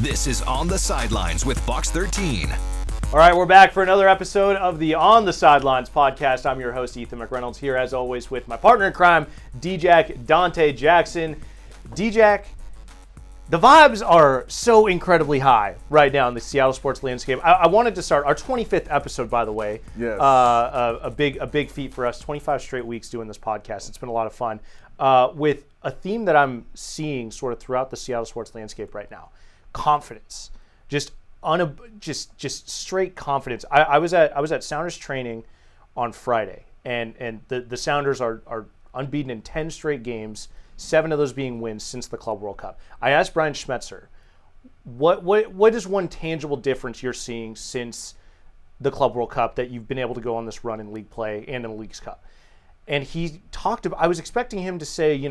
This is On the Sidelines with Box 13. All right, we're back for another episode of the On the Sidelines podcast. I'm your host, Ethan McReynolds, here as always with my partner in crime, D-Jack Dante Jackson. D-Jack, the vibes are so incredibly high right now in the Seattle sports landscape. I wanted to start our 25th episode, by the way. Yes. A big feat for us. 25 straight weeks doing this podcast. It's been a lot of fun. With a theme that I'm seeing sort of throughout the Seattle sports landscape right now: confidence. Just straight confidence. I was at Sounders training on Friday, and the Sounders are unbeaten in 10 straight games. 7 of those being wins since the Club World Cup. I asked Brian Schmetzer, what is one tangible difference you're seeing since the Club World Cup that you've been able to go on this run in league play and in the Leagues Cup? And he talked about, I was expecting him to say,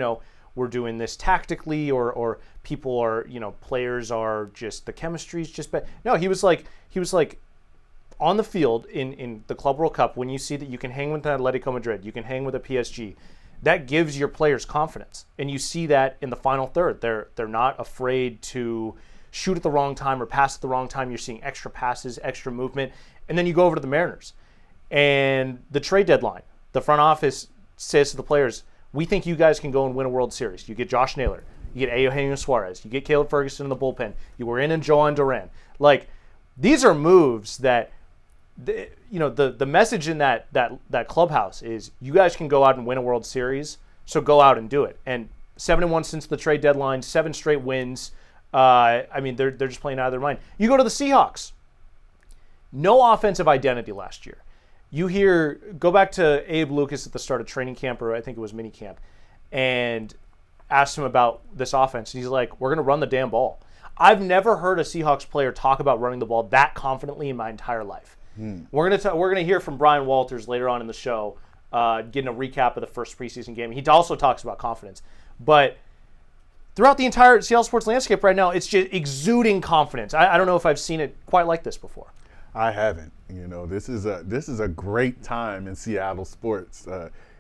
we're doing this tactically, or people are, players are just, the chemistry's just bad. No, he was like on the field in the Club World Cup, when you see that you can hang with Atletico Madrid, you can hang with a PSG, that gives your players confidence. And you see that in the final third. They're not afraid to shoot at the wrong time or pass at the wrong time. You're seeing extra passes, extra movement. And then you go over to the Mariners. And the trade deadline, the front office says to the players, we think you guys can go and win a World Series. You get Josh Naylor. You get Eugenio Suarez. You get Caleb Ferguson in the bullpen. You were in and Joan Duran. Like, these are moves that, the message in that clubhouse is, you guys can go out and win a World Series, so go out and do it. And 7-1 since the trade deadline, 7 straight wins. They're just playing out of their mind. You go to the Seahawks. No offensive identity last year. Go back to Abe Lucas at the start of training camp, or I think it was mini camp, and asked him about this offense. And he's like, we're going to run the damn ball. I've never heard a Seahawks player talk about running the ball that confidently in my entire life. We're gonna hear from Bryan Walters later on in the show, getting a recap of the first preseason game. He also talks about confidence. But throughout the entire Seattle sports landscape right now, it's just exuding confidence. I don't know if I've seen it quite like this before. I haven't. This is a great time in Seattle sports.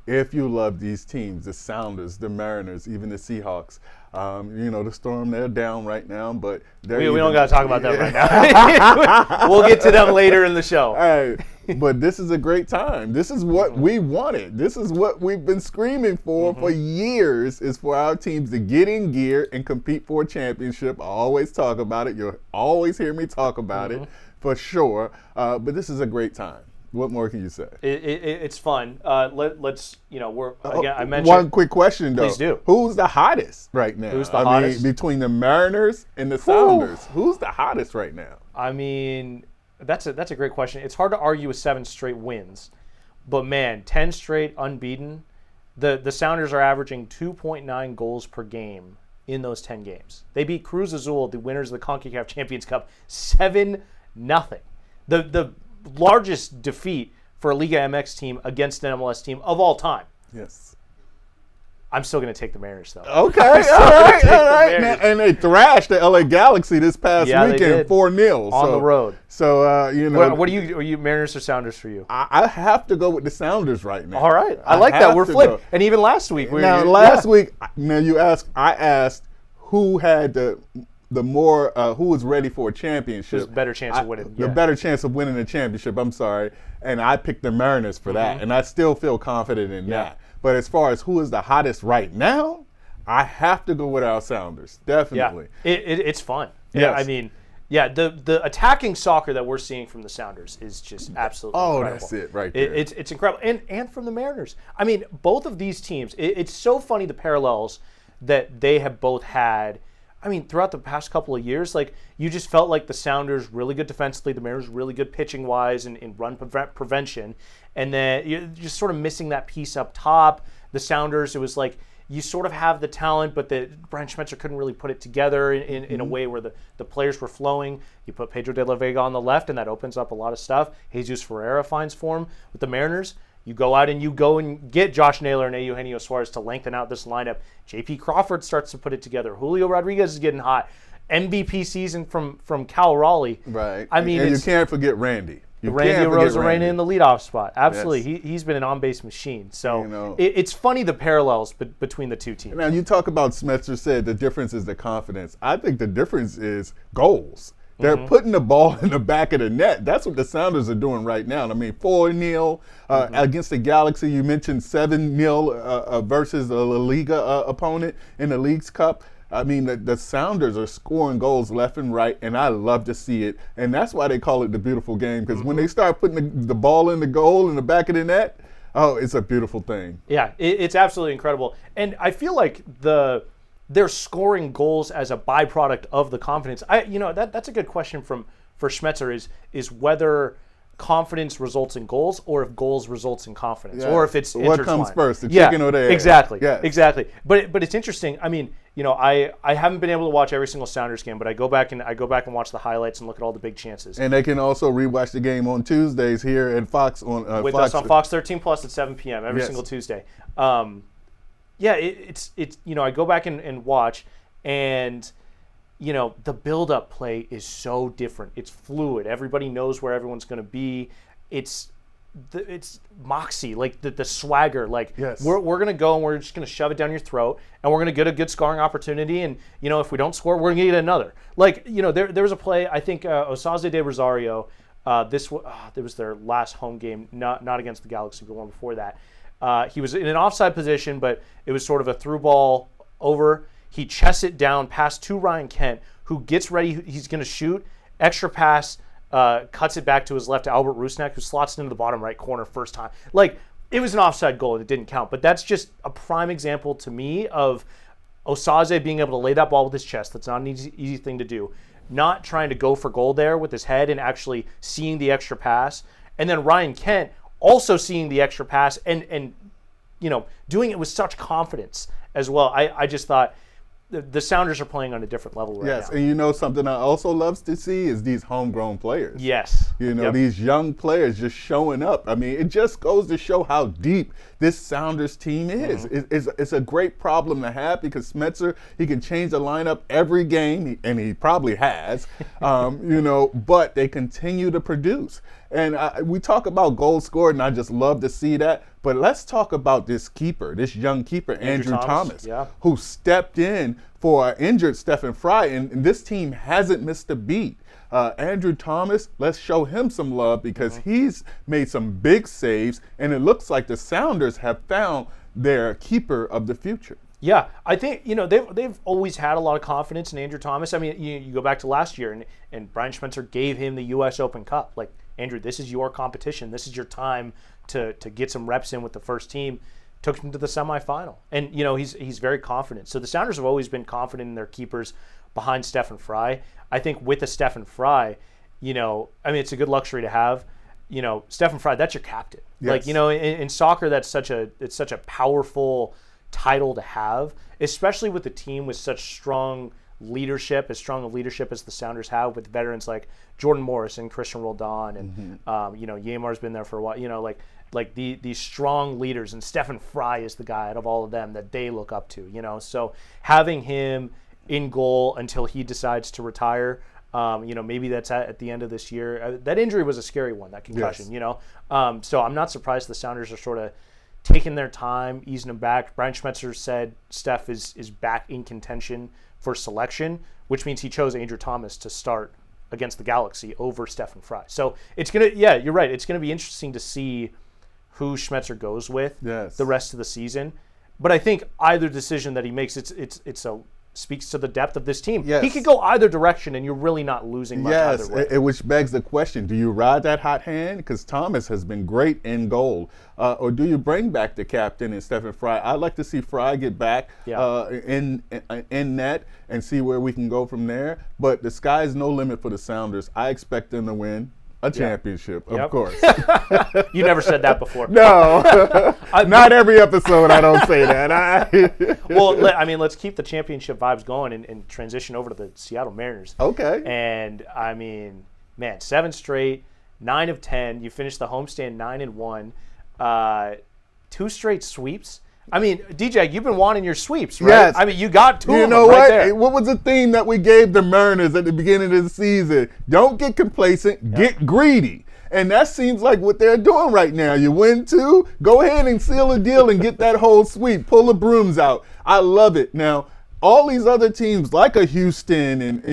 If you love these teams, the Sounders, the Mariners, even the Seahawks, the Storm, they're down right now, but we don't got to talk about that right now. We'll get to them later in the show. All right. But this is a great time. This is what we wanted. This is what we've been screaming for years, is for our teams to get in gear and compete for a championship. I always talk about it. You'll always hear me talk about it, for sure. But this is a great time. What more can you say? It's fun. I mentioned one quick question though. Please do. Who's the hottest right now? Who's the hottest? Between the Mariners and the Sounders, who's the hottest right now? That's a great question. It's hard to argue with 7 straight wins, but man, 10 straight unbeaten. The Sounders are averaging 2.9 goals per game in those 10 games. They beat Cruz Azul, the winners of the CONCACAF Champions Cup, 7-0. The largest defeat for a Liga MX team against an MLS team of all time. Yes. I'm still going to take the Mariners, though. Okay, all right. And they thrashed the LA Galaxy this past weekend, 4-0. On the road. So, What are you Mariners or Sounders for you? I have to go with the Sounders right now. All right. I like that. We're flipped. And even last week. week, I asked who had the more who was ready for a championship. There's a better chance of winning. The better chance of winning a championship, I'm sorry. And I picked the Mariners for that. And I still feel confident in that. But as far as who is the hottest right now, I have to go with our Sounders. Definitely. Yeah. It's fun. Yes. The attacking soccer that we're seeing from the Sounders is just absolutely incredible. That's it right there. It's incredible. And from the Mariners. Both of these teams, it's so funny the parallels that they have both had. Throughout the past couple of years, you just felt like the Sounders really good defensively, the Mariners really good pitching-wise and in run prevention, and then you're just sort of missing that piece up top. The Sounders, it was like you sort of have the talent, but Brian Schmetzer couldn't really put it together in a way where the players were flowing. You put Pedro de la Vega on the left, and that opens up a lot of stuff. Jesus Ferreira finds form. With the Mariners, you go out and you go and get Josh Naylor and Eugenio Suarez to lengthen out this lineup. J.P. Crawford starts to put it together. Julio Rodriguez is getting hot. MVP season from Cal Raleigh. Right. And you can't forget Randy. Randy Arozarena in the leadoff spot. Absolutely. Yes. He's been an on-base machine. So it's funny the parallels between the two teams. Now, you talk about Schmetzer said the difference is the confidence. I think the difference is goals. They're putting the ball in the back of the net. That's what the Sounders are doing right now. I mean, 4-0 against the Galaxy. You mentioned 7-0 versus a La Liga opponent in the League's Cup. I mean, the Sounders are scoring goals left and right, and I love to see it. And that's why they call it the beautiful game, because when they start putting the ball in the goal in the back of the net, oh, it's a beautiful thing. Yeah, it's absolutely incredible. And I feel like they're scoring goals as a byproduct of the confidence. That's a good question for Schmetzer is whether confidence results in goals or if goals results in confidence or if it's what intertwined. Comes first, the chicken or the egg? Exactly. Yes. Exactly. But it's interesting. I mean, I haven't been able to watch every single Sounders game, but I go back and watch the highlights and look at all the big chances. And they can also rewatch the game on Tuesdays here at Fox with us on Fox 13 Plus at 7 p.m. every single Tuesday. It's I go back and watch, and the build-up play is so different. It's fluid. Everybody knows where everyone's going to be. It's moxie, like the swagger. Like we're going to go and we're just going to shove it down your throat, and we're going to get a good scoring opportunity. And if we don't score, we're going to get another. Like there was a play. I think Osaze de Rosario. It was their last home game, not against the Galaxy, but one before that. He was in an offside position, but it was sort of a through ball over. He chests it down past to Ryan Kent, who gets ready. He's going to shoot. Extra pass, cuts it back to his left to Albert Rusnak, who slots it into the bottom right corner first time. Like, it was an offside goal and it didn't count. But that's just a prime example to me of Osaze being able to lay that ball with his chest. That's not an easy thing to do. Not trying to go for goal there with his head and actually seeing the extra pass. And then Ryan Kent also seeing the extra pass and doing it with such confidence as well. I just thought the Sounders are playing on a different level right now. Yes, and something I also love to see is these homegrown players. Yes. These young players just showing up. I mean, it just goes to show how deep this Sounders team is. It's a great problem to have because Schmetzer, he can change the lineup every game, and he probably has, but they continue to produce. And we talk about goals scored, and I just love to see that. But let's talk about this young keeper, Andrew Thomas, who stepped in for an injured Stephen Fry, and this team hasn't missed a beat. Andrew Thomas, let's show him some love because he's made some big saves, and it looks like the Sounders have found their keeper of the future. Yeah, I think they've always had a lot of confidence in Andrew Thomas. I mean, you go back to last year, and Brian Schmetzer gave him the U.S. Open Cup. Like, Andrew, this is your competition. This is your time to get some reps in with the first team. Took him to the semifinal, and he's very confident. So the Sounders have always been confident in their keepers behind Stephen Fry. I think with a Stephen Fry, it's a good luxury to have. Stephen Fry, that's your captain. Yes. Like in soccer, it's such a powerful title to have, especially with a team with such strong leadership, as strong of leadership as the Sounders have, with veterans like Jordan Morris and Christian Roldan, and Yamar's been there for a while. Like these strong leaders, and Stephen Fry is the guy out of all of them that they look up to. So having him in goal until he decides to retire, maybe that's at the end of this year. That injury was a scary one, that concussion. Yes. So I'm not surprised the Sounders are sort of taking their time, easing him back. Brian Schmetzer said Steph is back in contention for selection, which means he chose Andrew Thomas to start against the Galaxy over Stephen Fry. So it's you're right. It's gonna be interesting to see who Schmetzer goes with the rest of the season. But I think either decision that he makes, speaks to the depth of this team. Yes. He could go either direction, and you're really not losing much either way. Which begs the question, do you ride that hot hand? Because Thomas has been great in goal. Or do you bring back the captain and Stephen Fry? I'd like to see Fry get back in net and see where we can go from there. But the sky is no limit for the Sounders. I expect them to win a championship, of course. You never said that before. No. Not every episode I don't say that. Well, let's keep the championship vibes going and transition over to the Seattle Mariners. Okay. And, 7 straight, 9 of 10. You finished the homestand 9-1. 2 straight sweeps. DJ, you've been wanting your sweeps, right? Yes. You got 2 of them what? right there. What was the theme that we gave the Mariners at the beginning of the season? Don't get complacent, get greedy. And that seems like what they're doing right now. You win 2, go ahead and seal a deal and get that whole suite. Pull the brooms out. I love it. Now, all these other teams like a Houston and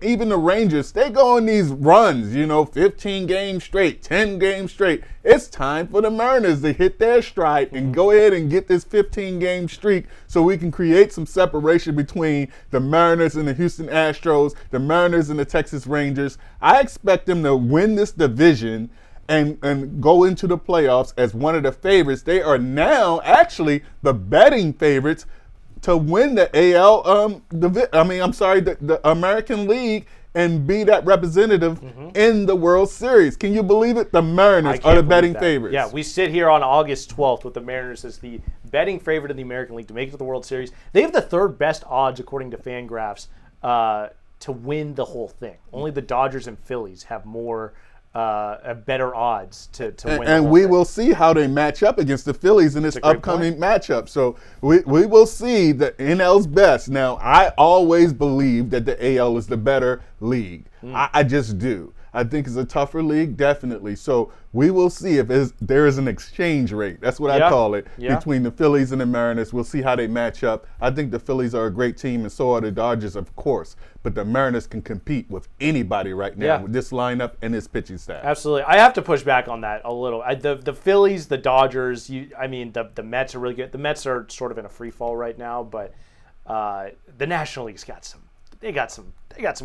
even the Rangers, they go on these runs, 15 games straight, 10 games straight. It's time for the Mariners to hit their stride and go ahead and get this 15-game streak so we can create some separation between the Mariners and the Houston Astros, the Mariners and the Texas Rangers. I expect them to win this division and go into the playoffs as one of the favorites. They are now actually the betting favorites to win the the American League and be that representative in the World Series. Can you believe it? The Mariners are the betting favorites. Yeah, we sit here on August 12th with the Mariners as the betting favorite in the American League to make it to the World Series. They have the 3rd best odds, according to Fangraphs, to win the whole thing. Only the Dodgers and Phillies have better odds to win. And we will see how they match up against the Phillies in this upcoming matchup. So we will see the NL's best. Now, I always believe that the AL is the better league. I just do. I think it's a tougher league, definitely. So we will see if there is an exchange rate. That's what I call it, between the Phillies and the Mariners. We'll see how they match up. I think the Phillies are a great team, and so are the Dodgers, of course. But the Mariners can compete with anybody right now with this lineup and this pitching staff. Absolutely. I have to push back on that a little. The Phillies, the Dodgers, the Mets are really good. The Mets are sort of in a free fall right now, but the National League's got some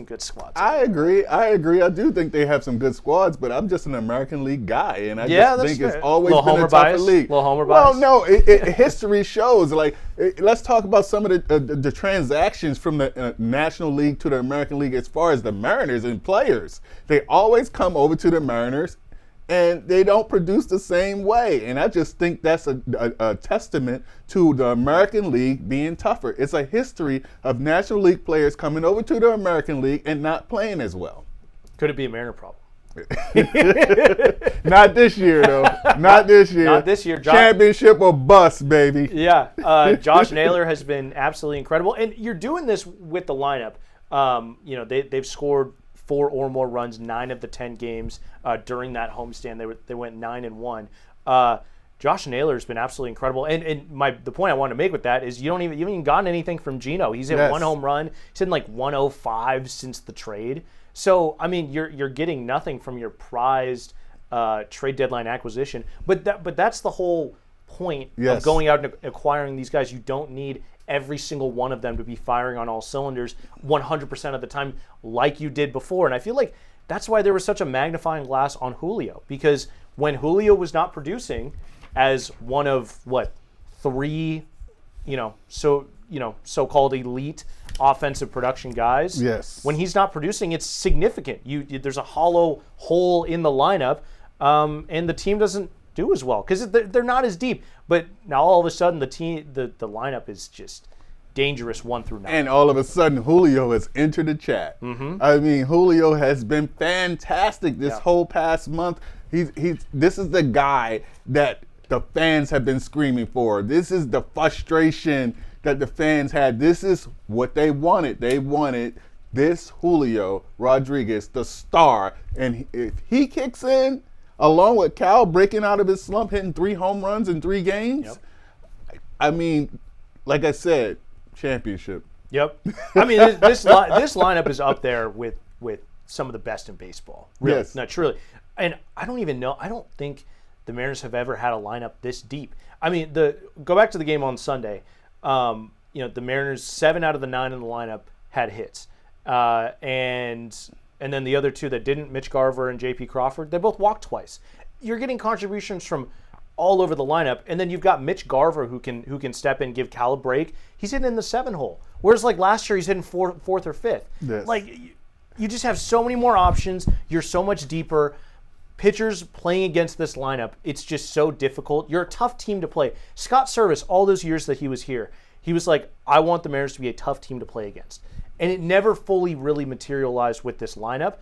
good squads. I agree. I do think they have some good squads, but I'm just an American League guy, and I just think it's always been a tougher league. Little homer bias. Well, no, history shows. Let's talk about some of the transactions from the National League to the American League as far as the Mariners and players. They always come over to the Mariners, and they don't produce the same way. And I just think that's a testament to the American League being tougher. It's a history of National League players coming over to the American League and not playing as well. Could it be a Mariner problem? Not this year, though. Not this year. Not this year. Championship or bust, baby. Yeah. Josh Naylor has been absolutely incredible. And you're doing this with the lineup. They've scored 4 or more runs 9 of the 10 games during that homestand. They went 9-1. Josh Naylor's been absolutely incredible. And the point I want to make with that is you haven't even gotten anything from Geno. He's hit 1 home run. He's hitting like 105 since the trade. So you're getting nothing from your prized trade deadline acquisition. But that's the whole point of going out and acquiring these guys. You don't need every single one of them to be firing on all cylinders 100% of the time like you did before. And I feel like that's why there was such a magnifying glass on Julio, because when Julio was not producing as one of 3 so-called elite offensive production guys, when he's not producing, it's significant. There's a hollow hole in the lineup, and the team doesn't do as well because they're not as deep. But now all of a sudden the lineup is just dangerous 1 through 9. And all of a sudden Julio has entered the chat. I mean, Julio has been fantastic this whole past month. This is the guy that the fans have been screaming for. This is the frustration that the fans had. This is what they wanted. They wanted this Julio Rodriguez, the star. And if he kicks in, along with Cal breaking out of his slump, hitting 3 home runs in 3 games, I mean, like I said, championship. Yep. I mean, this lineup is up there with some of the best in baseball. Really. Yes. No, truly. And I don't even know. I don't think the Mariners have ever had a lineup this deep. I mean, go back to the game on Sunday. The Mariners, 7 out of the 9 in the lineup had hits, and then the other 2 that didn't, Mitch Garver and J.P. Crawford, they both walked twice. You're getting contributions from all over the lineup, and then you've got Mitch Garver who can step in, give Cal a break. He's hitting in the 7 hole, whereas like last year he's hitting 4th or 5th. Yes. Like you just have so many more options. You're so much deeper. Pitchers playing against this lineup, it's just so difficult. You're a tough team to play. Scott Service, all those years that he was here, he was like, I want the Mariners to be a tough team to play against. And it never fully really materialized with this lineup.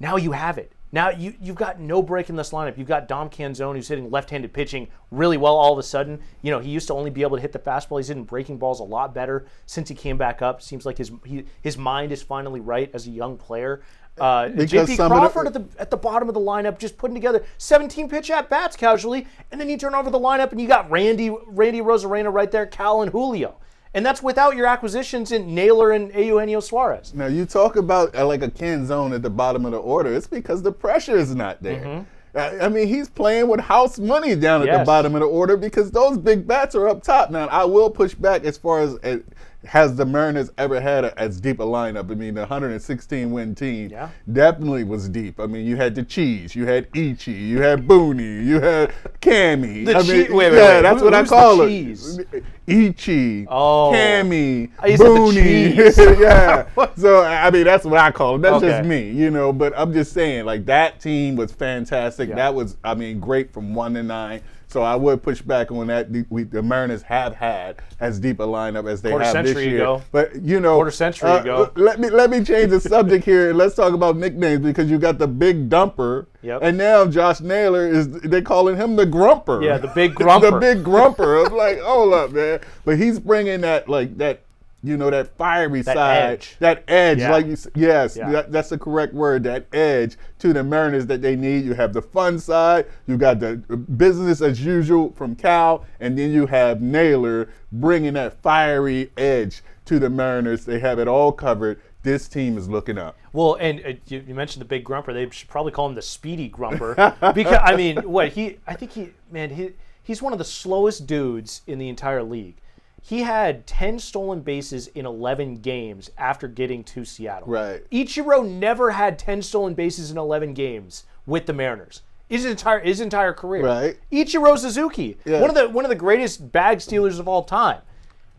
Now you have it. Now you've got no break in this lineup. You've got Dom Canzone, who's hitting left-handed pitching really well all of a sudden. You know, he used to only be able to hit the fastball. He's hitting breaking balls a lot better since he came back up. Seems like his mind is finally right as a young player. J.P. Crawford at the bottom of the lineup, just putting together 17 pitch at bats casually, and then you turn over the lineup and you got Randy Rosarena right there, Cal and Julio. And that's without your acquisitions in Naylor and Eugenio Suarez. Now, you talk about like a Canzone at the bottom of the order. It's because the pressure is not there. I mean, he's playing with house money down at the bottom of the order because those big bats are up top. Now, I will push back as far as has the Mariners ever had as deep a lineup. I mean, the 116-win team definitely was deep. I mean, you had the Cheese, you had Ichi, you had Booney, you had Cammy. Wait, that's what I call it. Cheese? Ichi, Cammy, Booney. Yeah. So, I mean, that's what I call it. That's just me, you know. But I'm just saying, like, that team was fantastic. That was, I mean, great from 1 to 9. So I would push back on that. The Mariners have had as deep a lineup as they have this year. Ago. But you know, quarter century ago. Let me change the subject here. Let's talk about nicknames because you got the Big Dumper, and now Josh Naylor they're calling him the Grumper. Yeah, the Big Grumper. The Big Grumper. I'm like, hold up, man. But he's bringing that. You know, that fiery side, that edge, like you said. Yes, that's the correct word, that edge to the Mariners that they need. You have the fun side, you got the business as usual from Cal, and then you have Naylor bringing that fiery edge to the Mariners. They have it all covered. This team is looking up. Well, and you mentioned the Big Grumper. They should probably call him the Speedy Grumper because I mean, he's one of the slowest dudes in the entire league. He had 10 stolen bases in 11 games after getting to Seattle. Right. Ichiro never had 10 stolen bases in 11 games with the Mariners. His entire career. Right. Ichiro Suzuki, one of the greatest bag stealers of all time.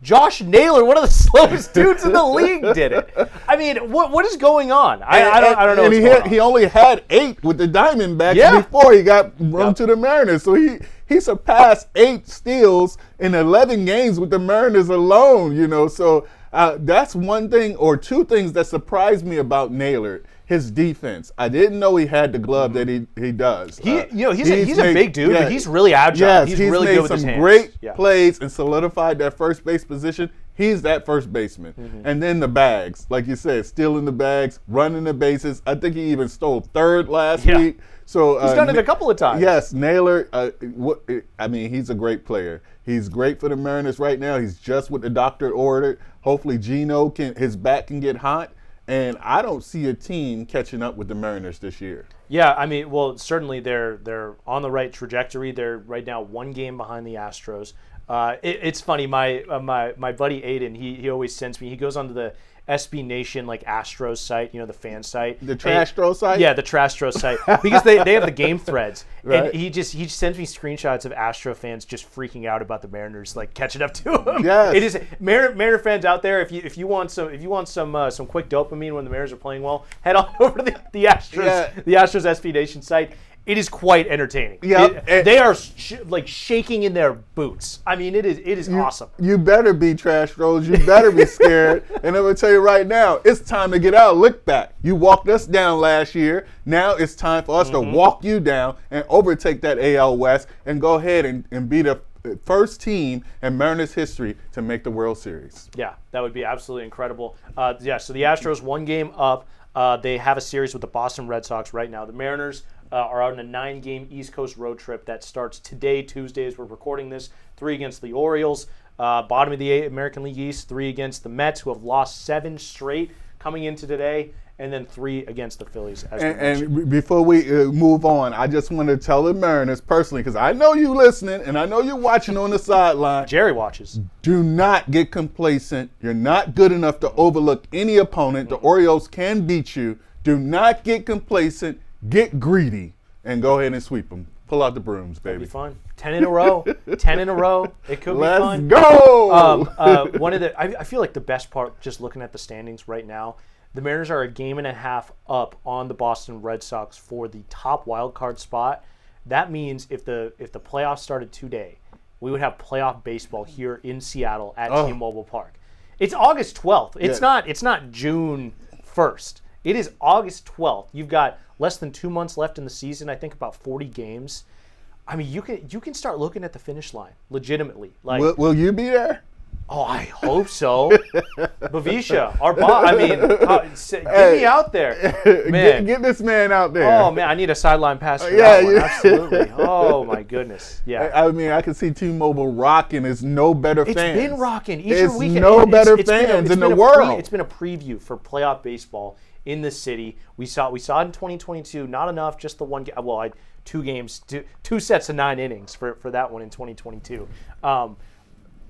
Josh Naylor, one of the slowest dudes in the league, did it. I mean, what is going on? I don't know. And he only had 8 with the Diamondbacks before he got run to the Mariners. So he surpassed 8 steals in 11 games with the Mariners alone. You know, so that's one thing or two things that surprised me about Naylor. His defense. I didn't know he had the glove that he does. He's a big dude, but he's really agile. Yes, he's really good with his hands. He's made some great plays and solidified that first base position. He's that first baseman. And then the bags, like you said, stealing the bags, running the bases. I think he even stole third last week. So he's done it a couple of times. Yes, Naylor. I mean, he's a great player. He's great for the Mariners right now. He's just what the doctor ordered. Hopefully, Geno his back can get hot. And I don't see a team catching up with the Mariners this year. Yeah, I mean, well, certainly they're on the right trajectory. They're right now 1 game behind the Astros. It's funny, my buddy Aiden, he always sends me. He goes onto the SB Nation like Astros site, you know, the fan site. The Trastro site? Yeah, the Trastro site. Because they have the game threads. Right. And he sends me screenshots of Astro fans just freaking out about the Mariners like catching up to them. Yes. It is Mariner fans out there, if you want some quick dopamine when the Mariners are playing well, head on over to the Astros the Astros SB Nation site. It is quite entertaining. Yeah, they are shaking in their boots. I mean, it is awesome. You better be trash throws. You better be scared. And I'm going to tell you right now, it's time to get out. Look back. You walked us down last year. Now it's time for us to walk you down and overtake that AL West and go ahead and be the first team in Mariners history to make the World Series. Yeah, that would be absolutely incredible. So the Astros 1 game up. They have a series with the Boston Red Sox right now. The Mariners are on a 9-game East Coast road trip that starts today, Tuesday, as we're recording this. 3 against the Orioles, bottom of the American League East, 3 against the Mets, who have lost 7 straight coming into today, and then 3 against the Phillies. And before we move on, I just want to tell the Mariners personally, because I know you listening and I know you're watching on the sideline. Jerry watches. Do not get complacent. You're not good enough to overlook any opponent. The Orioles can beat you. Do not get complacent. Get greedy and go ahead and sweep them. Pull out the brooms, baby. It'll be fun. 10 in a row. 10 in a row. It could be fun. Let's go. I feel like the best part, just looking at the standings right now, the Mariners are a game and a half up on the Boston Red Sox for the top wild card spot. That means if the playoffs started today, we would have playoff baseball here in Seattle at T-Mobile Park. It's August 12th. It's not June 1st. It is August 12th. You've got less than 2 months left in the season. I think about 40 games. I mean, you can start looking at the finish line legitimately. Like, will you be there? Oh, I hope so. Bavisha, our boss. I mean, get me out there, man. Get this man out there. Oh man, I need a sideline pass for that one. Absolutely. Oh my goodness. Yeah. I mean, I can see T-Mobile rocking. It's no better fans. It's been rocking. It's no better fans in the world. It's been a preview for playoff baseball in the city. We saw it in 2022. Not enough. Just the one game. Well, 2 games, two sets of 9 innings for that one in 2022.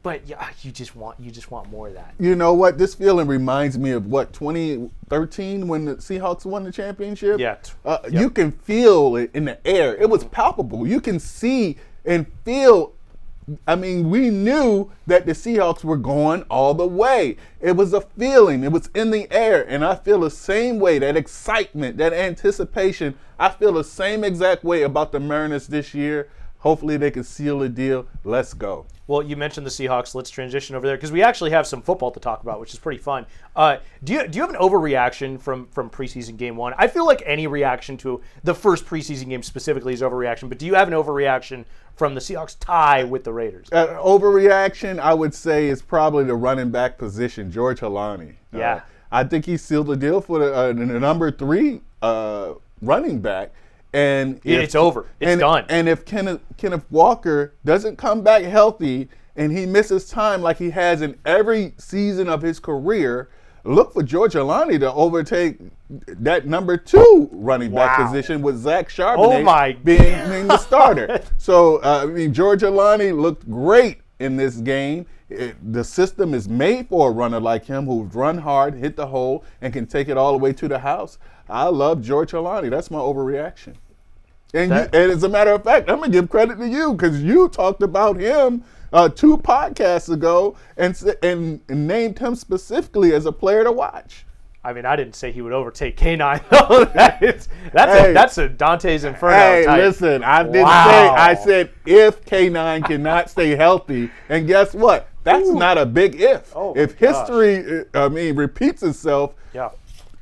But yeah, you just want more of that. You know what? This feeling reminds me of 2013 when the Seahawks won the championship. Yeah. You can feel it in the air. It was palpable. You can see and feel. I mean, we knew that the Seahawks were going all the way. It was a feeling. It was in the air. And I feel the same way, that excitement, that anticipation. I feel the same exact way about the Mariners this year. Hopefully they can seal a deal. Let's go. Well, you mentioned the Seahawks. Let's transition over there because we actually have some football to talk about, which is pretty fun. Do you have an overreaction from preseason game 1? I feel like any reaction to the first preseason game specifically is overreaction, but do you have an overreaction from the Seahawks tie with the Raiders? Overreaction, I would say, is probably the running back position, George Halani. Yeah. I think he sealed the deal for the number 3 running back. And it's over. It's done. And if Kenneth Walker doesn't come back healthy and he misses time like he has in every season of his career, look for George Alani to overtake that number 2 running back position with Zach Charbonnet being the starter. So, I mean, George Alani looked great in this game. The system is made for a runner like him who's run hard, hit the hole, and can take it all the way to the house. I love George Alani. That's my overreaction. And as a matter of fact, I'm going to give credit to you because you talked about him 2 podcasts ago and named him specifically as a player to watch. I mean, I didn't say he would overtake K9. That's a Dante's Inferno Hey, type. Listen, I didn't say. I said if K9 cannot stay healthy, and guess what? That's not a big if. Oh, if history, repeats itself,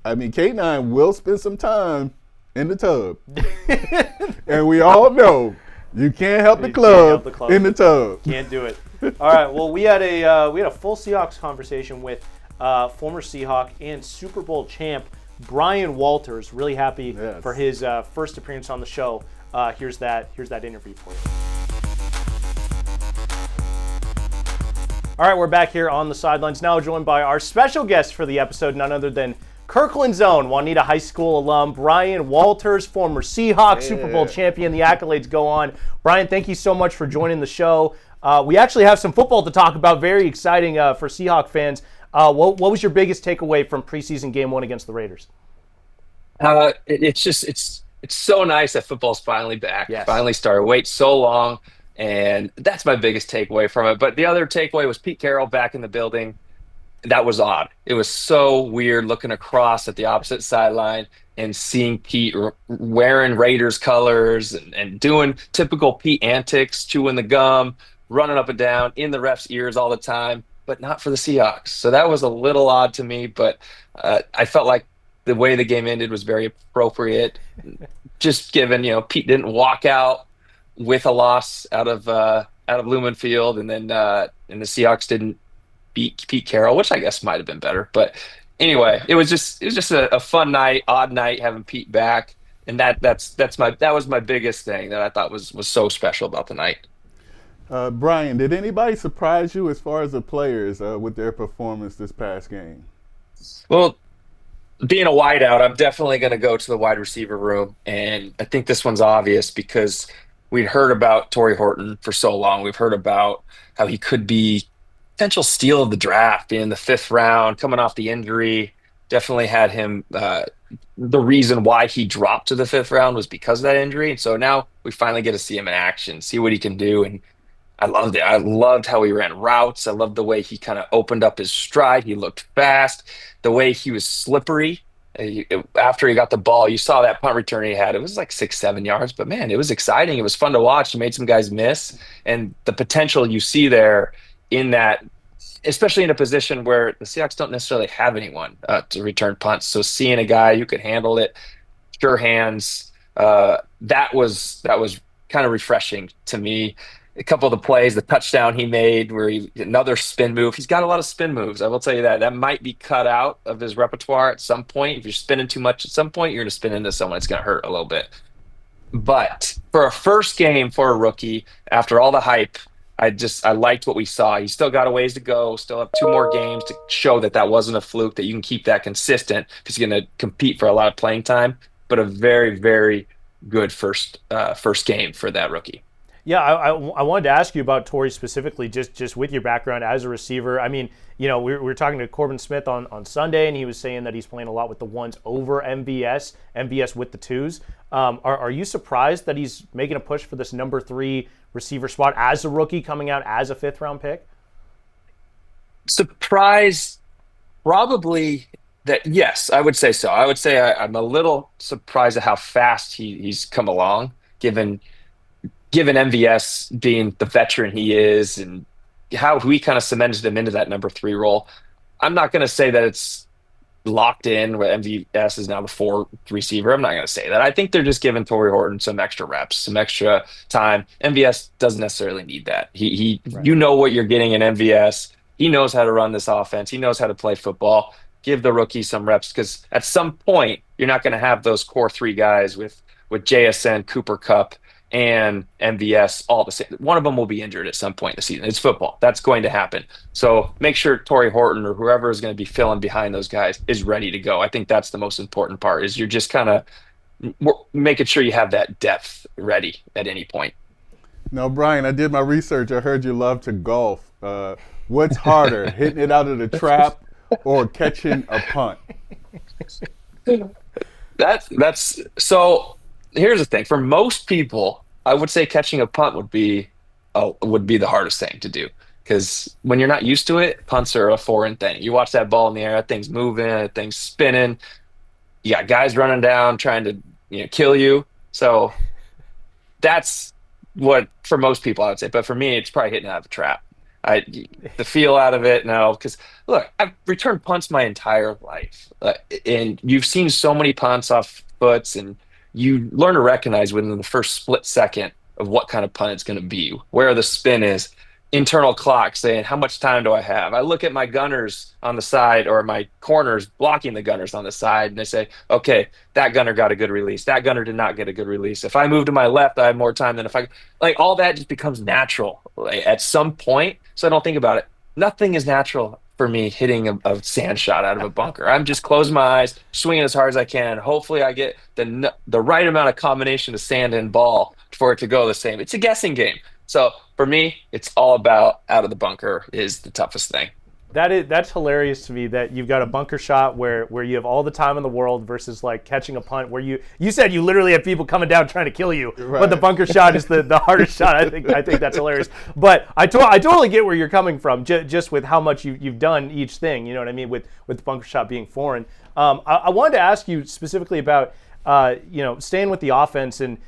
I mean, K9 will spend some time in the tub, and we all know you can't help the club in the tub. Can't do it. All right. Well, we had a full Seahawks conversation with former Seahawk and Super Bowl champ Bryan Walters. Really happy for his first appearance on the show. Here's that interview for you. All right, we're back here on the sidelines now, joined by our special guest for the episode, none other than Kirkland's own Juanita High School alum, Bryan Walters, former Seahawks Super Bowl champion. The accolades go on. Bryan, thank you so much for joining the show. We actually have some football to talk about, very exciting for Seahawk fans. What was your biggest takeaway from preseason game 1 against the Raiders? It's so nice that football's finally back, finally started. Wait so long, and that's my biggest takeaway from it. But the other takeaway was Pete Carroll back in the building. That was odd. It was so weird looking across at the opposite sideline and seeing Pete wearing Raiders colors and doing typical Pete antics, chewing the gum, running up and down in the ref's ears all the time, but not for the Seahawks. So that was a little odd to me, but I felt like the way the game ended was very appropriate, just given, Pete didn't walk out with a loss out of Lumen Field, and then the Seahawks didn't beat Pete Carroll, which I guess might have been better. But anyway, it was just a fun night, odd night having Pete back, and that was my biggest thing that I thought was so special about the night. Bryan, did anybody surprise you as far as the players with their performance this past game? Well, being a wideout, I'm definitely going to go to the wide receiver room, and I think this one's obvious because we'd heard about Tory Horton for so long. We've heard about how he could be potential steal of the draft, being in the 5th round, coming off the injury. Definitely had him. The reason why he dropped to the 5th round was because of that injury, and so now we finally get to see him in action, see what he can do, and I loved it. I loved how he ran routes. I loved the way he kind of opened up his stride. He looked fast. The way he was slippery. After he got the ball, you saw that punt return he had. It was like 6-7 yards, but man, it was exciting. It was fun to watch. He made some guys miss, and the potential you see there in that especially in a position where the Seahawks don't necessarily have anyone to return punts. So seeing a guy who could handle it, sure hands, that was kind of refreshing to me. A couple of the plays, the touchdown he made, where another spin move. He's got a lot of spin moves. I will tell you that. That might be cut out of his repertoire at some point. If you're spinning too much at some point, you're going to spin into someone. It's going to hurt a little bit. But for a first game for a rookie, after all the hype, I liked what we saw. He's still got a ways to go. Still have 2 more games to show that wasn't a fluke. That you can keep that consistent because you're going to compete for a lot of playing time. But a very, very good first game for that rookie. Yeah, I wanted to ask you about Tory specifically, just with your background as a receiver. I mean, we were talking to Corbin Smith on Sunday, and he was saying that he's playing a lot with the ones over MVS with the twos. Are you surprised that he's making a push for this number 3 receiver spot as a rookie, coming out as a 5th-round pick? Surprised, probably. That, yes, I would say so. I would say I'm a little surprised at how fast he's come along, given MVS being the veteran he is and how we kind of cemented him into that number 3 role. I'm not going to say that it's locked in where MVS is now the 4th receiver. I'm not going to say that. I think they're just giving Tory Horton some extra reps, some extra time. MVS doesn't necessarily need that. He right. You know what you're getting in MVS. He knows how to run this offense. He knows how to play football. Give the rookie some reps, because at some point you're not going to have those core 3 guys with JSN, Cooper Kupp, and MVS all the same. One of them will be injured at some point in the season. It's football. That's going to happen. So make sure Tory Horton or whoever is going to be filling behind those guys is ready to go. I think that's the most important part, is you're just kind of making sure you have that depth ready at any point. Now, Brian, I did my research. I heard you love to golf. What's harder, hitting it out of the trap or catching a punt? That's so. Here's the thing. For most people, I would say catching a punt would be the hardest thing to do, because when you're not used to it, punts are a foreign thing. You watch that ball in the air, that thing's moving, that thing's spinning. You got guys running down trying to kill you. So that's what, for most people, I would say. But for me, it's probably hitting out of a trap. The feel out of it, no. Because look, I've returned punts my entire life, and you've seen so many punts off foots, and you learn to recognize within the first split second of what kind of punt it's going to be, where the spin is, internal clock saying, how much time do I have? I look at my gunners on the side, or my corners blocking the gunners on the side, and they say, okay, that gunner got a good release. That gunner did not get a good release. If I move to my left, I have more time than if I, all that just becomes natural at some point. So I don't think about it. Nothing is natural for me hitting a sand shot out of a bunker. I'm just closing my eyes, swinging as hard as I can. Hopefully I get the right amount of combination of sand and ball for it to go the same. It's a guessing game. So for me, it's all about out of the bunker is the toughest thing. That's hilarious to me, that you've got a bunker shot where you have all the time in the world versus like catching a punt where you said you literally have people coming down trying to kill you, right. But the bunker shot is the hardest shot. I think that's hilarious. But I totally get where you're coming from, just with how much you've done each thing. You know what I mean, with the bunker shot being foreign. I wanted to ask you specifically about staying with the offense, and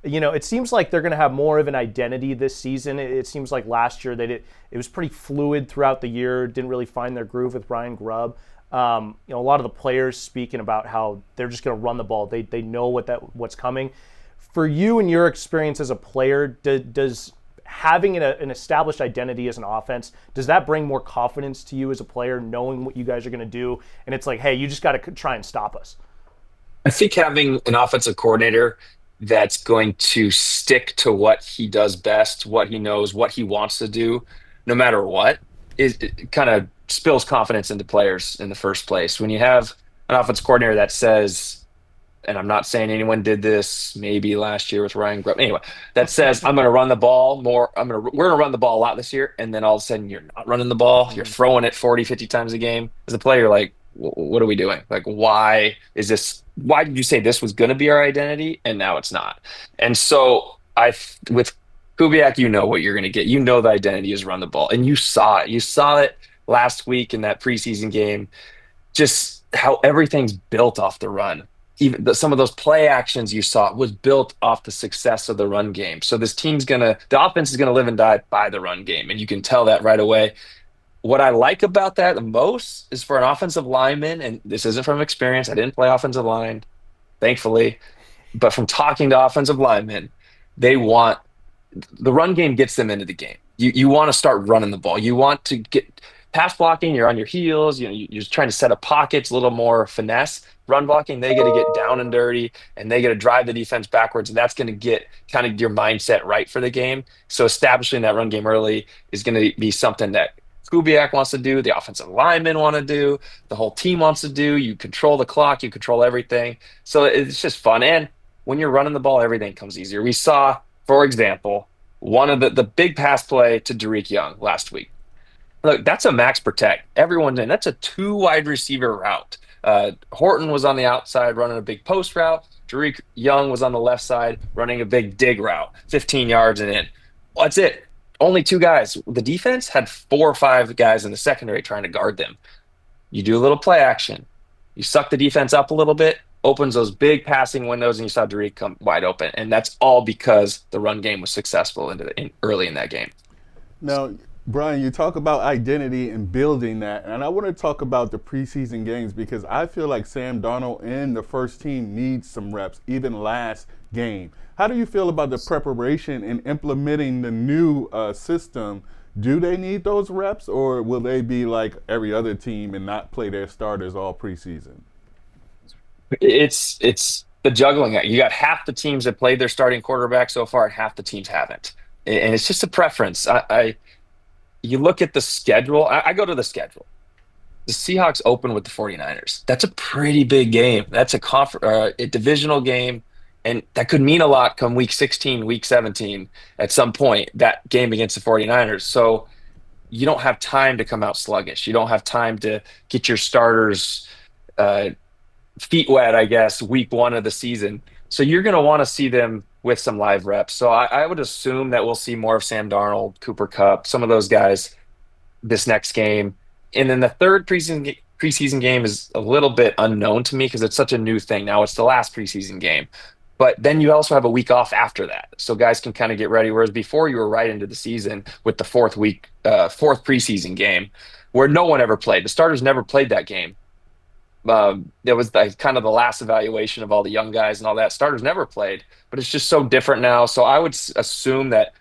it seems like they're going to have more of an identity this season. It seems like last year it was pretty fluid throughout the year, didn't really find their groove with Ryan Grubb. A lot of the players speaking about how they're just going to run the ball. They know what's coming. For you and your experience as a player, does having an established identity as an offense, does that bring more confidence to you as a player, knowing what you guys are going to do? And it's like, hey, you just got to try and stop us. I think having an offensive coordinator that's going to stick to what he does best, what he knows, what he wants to do, no matter what, it kind of spills confidence into players in the first place. When you have an offensive coordinator that says, and I'm not saying anyone did this, maybe last year with Ryan Grubb, anyway, that says, I'm going to run the ball more, we're going to run the ball a lot this year, and then all of a sudden you're not running the ball, you're throwing it 40, 50 times a game. As a player, like, what are we doing? Like, why did you say this was going to be our identity and now it's not? And so with Kubiak, you know what you're going to get. You know the identity is run the ball, and you saw it. You saw it last week in that preseason game, just how everything's built off the run. Even some of those play actions you saw was built off the success of the run game. So this team's the offense is going to live and die by the run game, and you can tell that right away. what I like about that the most is for an offensive lineman, and this isn't from experience. I didn't play offensive line, thankfully, but from talking to offensive linemen, they want the run game gets them into the game. You want to start running the ball. You want to get pass blocking. You're on your heels. You're just trying to set up pockets, a little more finesse. Run blocking, they got to get down and dirty, and they got to drive the defense backwards, and that's going to get kind of your mindset right for the game. So establishing that run game early is going to be something that Kubiak wants to do, the offensive linemen want to do, the whole team wants to do. You control the clock, you control everything. So it's just fun. And when you're running the ball, everything comes easier. We saw, for example, one of the big pass play to Derek Young last week. Look, that's a max protect. Everyone's in. That's a 2 wide receiver route. Horton was on the outside running a big post route. Derek Young was on the left side running a big dig route, 15 yards and in. Well, that's it. Only 2 guys. The defense had 4 or 5 guys in the secondary trying to guard them. You do a little play action. You suck the defense up a little bit, opens those big passing windows, and you saw Derek come wide open. And that's all because the run game was successful early in that game. Now, Brian, you talk about identity and building that, and I want to talk about the preseason games because I feel like Sam Darnold and the first team needs some reps, even last game. How do you feel about the preparation and implementing the new system? Do they need those reps, or will they be like every other team and not play their starters all preseason? It's the juggling act. You got half the teams that played their starting quarterback so far, and half the teams haven't. And it's just a preference. You look at the schedule. I go to the schedule. The Seahawks open with the 49ers. That's a pretty big game. That's a divisional game, and that could mean a lot come week 16, week 17 at some point, that game against the 49ers. So you don't have time to come out sluggish. You don't have time to get your starters feet wet, I guess, week 1 of the season. So you're going to want to see them with some live reps. So I would assume that we'll see more of Sam Darnold, Cooper Kupp, some of those guys this next game. And then the third preseason game is a little bit unknown to me because it's such a new thing. Now it's the last preseason game. But then you also have a week off after that. So guys can kind of get ready. Whereas before you were right into the season with the fourth preseason game where no one ever played. The starters never played that game. It was kind of the last evaluation of all the young guys and all that. Starters never played, but it's just so different now. So I would assume that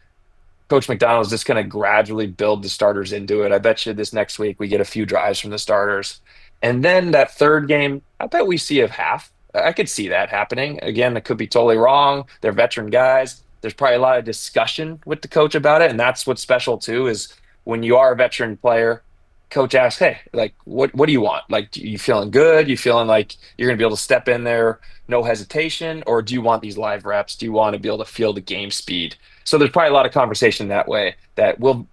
Coach McDonald is just going to gradually build the starters into it. I bet you this next week we get a few drives from the starters. And then that third game, I bet we see a half. I could see that happening. Again, it could be totally wrong. They're veteran guys. There's probably a lot of discussion with the coach about it. And that's what's special too, is when you are a veteran player, coach asks, hey, like, what do you want? Like, you feeling good? You feeling like you're going to be able to step in there, no hesitation? Or do you want these live reps? Do you want to be able to feel the game speed? So there's probably a lot of conversation that way that will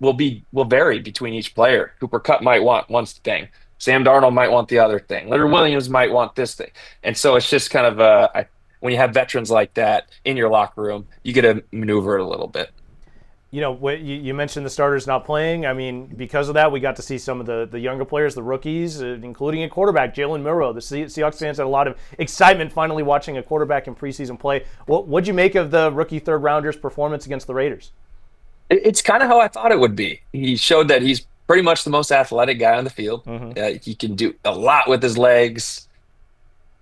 vary between each player. Cooper Kupp might want one thing. Sam Darnold might want the other thing. Leonard Williams might want this thing. And so it's just kind of when you have veterans like that in your locker room, you get to maneuver it a little bit. You know, you mentioned the starters not playing. I mean, because of that, we got to see some of the younger players, the rookies, including a quarterback, Jalen Milroe. The Seahawks fans had a lot of excitement finally watching a quarterback in preseason play. What'd you make of the rookie third-rounder's performance against the Raiders? It's kind of how I thought it would be. He showed that he's pretty much the most athletic guy on the field. Mm-hmm. He can do a lot with his legs.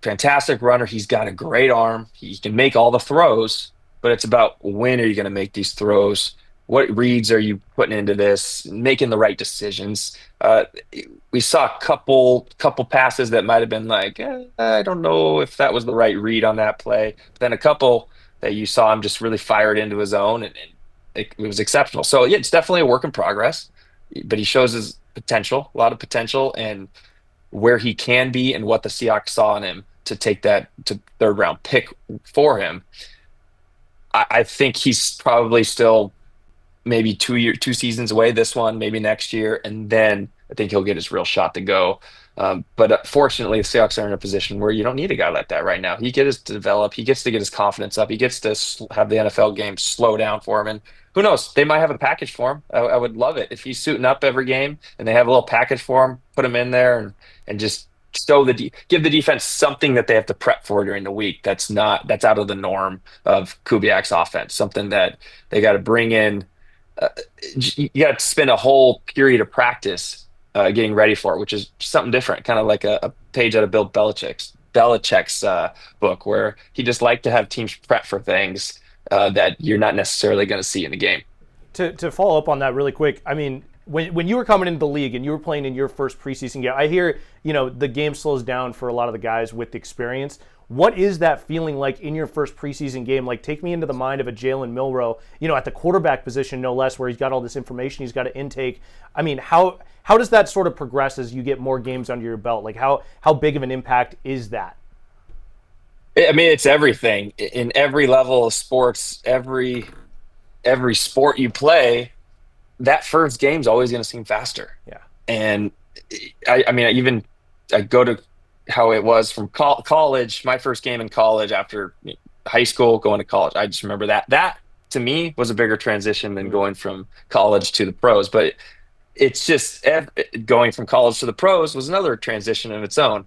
Fantastic runner. He's got a great arm. He can make all the throws, but it's about when are you going to make these throws? What reads are you putting into this? Making the right decisions. We saw a couple passes that might have been like, I don't know if that was the right read on that play. But then a couple that you saw him just really fired into his own, and it was exceptional. So yeah, it's definitely a work in progress, but he shows his potential, a lot of potential, and where he can be and what the Seahawks saw in him to take that to third round pick for him. I think he's probably still maybe 2 seasons away, this one, maybe next year, and then I think he'll get his real shot to go. But fortunately, the Seahawks are in a position where you don't need a guy like that right now. He gets to develop. He gets to get his confidence up. He gets to have the NFL game slow down for him. And who knows? They might have a package for him. I would love it if he's suiting up every game and they have a little package for him, put him in there and just give the defense something that they have to prep for during the week. That's out of the norm of Kubiak's offense, something that they got to bring in. You got to spend a whole period of practice getting ready for it, which is something different, kind of like a page out of Bill Belichick's book, where he just liked to have teams prep for things that you're not necessarily going to see in the game. To follow up on that really quick, I mean, when you were coming into the league and you were playing in your first preseason game, I hear, the game slows down for a lot of the guys with experience. What is that feeling like in your first preseason game? Like, take me into the mind of a Jalen Milroe, at the quarterback position, no less, where he's got all this information he's got to intake. I mean, how does that sort of progress as you get more games under your belt? Like, how big of an impact is that? I mean, it's everything. In every level of sports, every sport you play, that first game's always going to seem faster. Yeah. And I go to how it was from college, my first game in college after high school, going to college. I just remember that to me was a bigger transition than going from college to the pros. But it's just going from college to the pros was another transition of its own.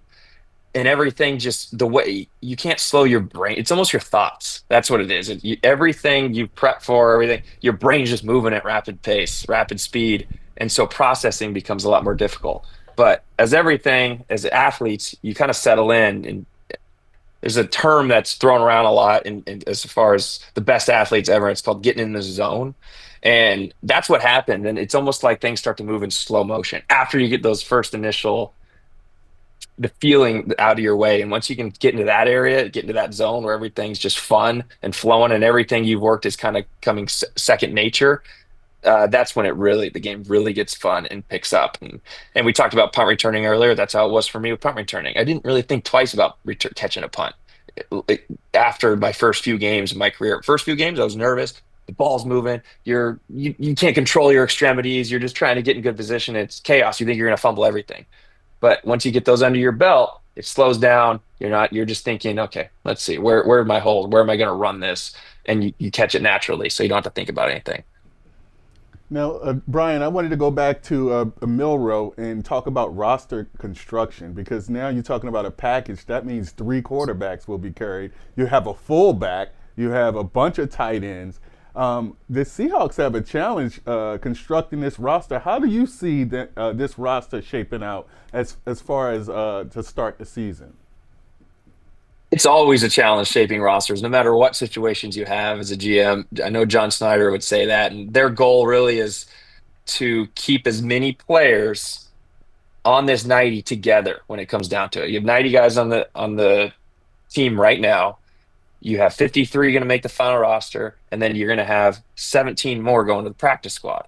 And everything, just the way you can't slow your brain. It's almost your thoughts. That's what it is. Everything you prep for, everything, your brain's just moving at rapid pace, rapid speed. And so processing becomes a lot more difficult. But as athletes, you kind of settle in. And there's a term that's thrown around a lot in as far as the best athletes ever. It's called getting in the zone. And that's what happened. And it's almost like things start to move in slow motion after you get those first initial the feeling out of your way. And once you can get into that area, get into that zone where everything's just fun and flowing and everything you've worked is kind of coming second nature, that's when the game really gets fun and picks up. And we talked about punt returning earlier. That's how it was for me with punt returning. I didn't really think twice about catching a punt. After my first few games in my career, I was nervous. The ball's moving. You can't control your extremities. You're just trying to get in good position. It's chaos. You think you're going to fumble everything. But once you get those under your belt, it slows down. You're just thinking, okay, let's see, where are my holes? Where am I going to run this? And you catch it naturally, so you don't have to think about anything. Now, Brian, I wanted to go back to Milroe and talk about roster construction, because now you're talking about a package. That means 3 quarterbacks will be carried. You have a fullback. You have a bunch of tight ends. The Seahawks have a challenge constructing this roster. How do you see this roster shaping out as far as to start the season? It's always a challenge shaping rosters, no matter what situations you have as a GM. I know John Snyder would say that, and their goal really is to keep as many players on this 90 together when it comes down to it. You have 90 guys on the team right now. You have 53 going to make the final roster, and then you're going to have 17 more going to the practice squad.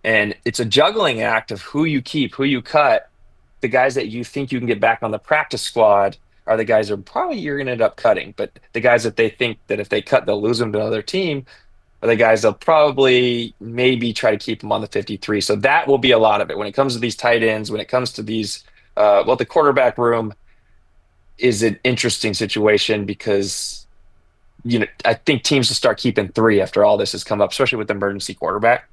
And it's a juggling act of who you keep, who you cut. The guys that you think you can get back on the practice squad are the guys that probably you're going to end up cutting. But the guys that they think that if they cut, they'll lose them to another team are the guys they'll probably maybe try to keep them on the 53. So that will be a lot of it. When it comes to these tight ends, when it comes to these, the quarterback room is an interesting situation because, I think teams will start keeping 3 after all this has come up, especially with the emergency quarterback.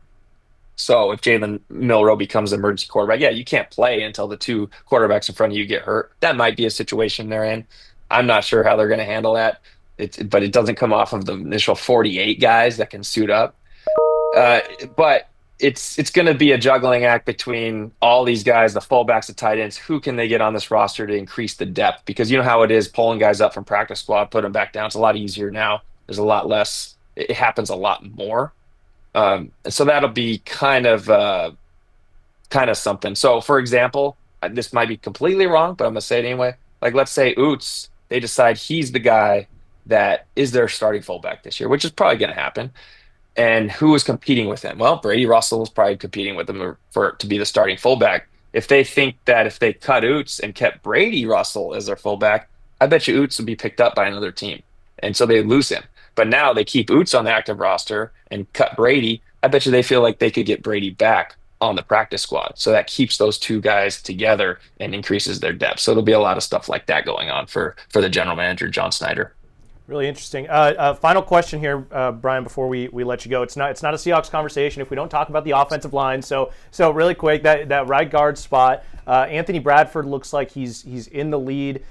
So if Jalen Milroe becomes an emergency quarterback, you can't play until the 2 quarterbacks in front of you get hurt. That might be a situation they're in. I'm not sure how they're going to handle that. But it doesn't come off of the initial 48 guys that can suit up. But it's going to be a juggling act between all these guys, the fullbacks, the tight ends. Who can they get on this roster to increase the depth? Because you know how it is, pulling guys up from practice squad, put them back down. It's a lot easier now. There's a lot less. It happens a lot more. So that'll be kind of something. So, for example, this might be completely wrong, but I'm going to say it anyway. Like, let's say Oots, they decide he's the guy that is their starting fullback this year, which is probably going to happen. And who is competing with him? Well, Brady Russell is probably competing with him to be the starting fullback. If they think that if they cut Oots and kept Brady Russell as their fullback, I bet you Oots would be picked up by another team. And so they lose him. But now they keep Oots on the active roster and cut Brady. I bet you they feel like they could get Brady back on the practice squad. So that keeps those 2 guys together and increases their depth. So there'll be a lot of stuff like that going on for the general manager, John Snyder. Really interesting. Final question here, Brian, before we let you go. It's not a Seahawks conversation if we don't talk about the offensive line. So really quick, that right guard spot, Anthony Bradford looks like he's in the lead.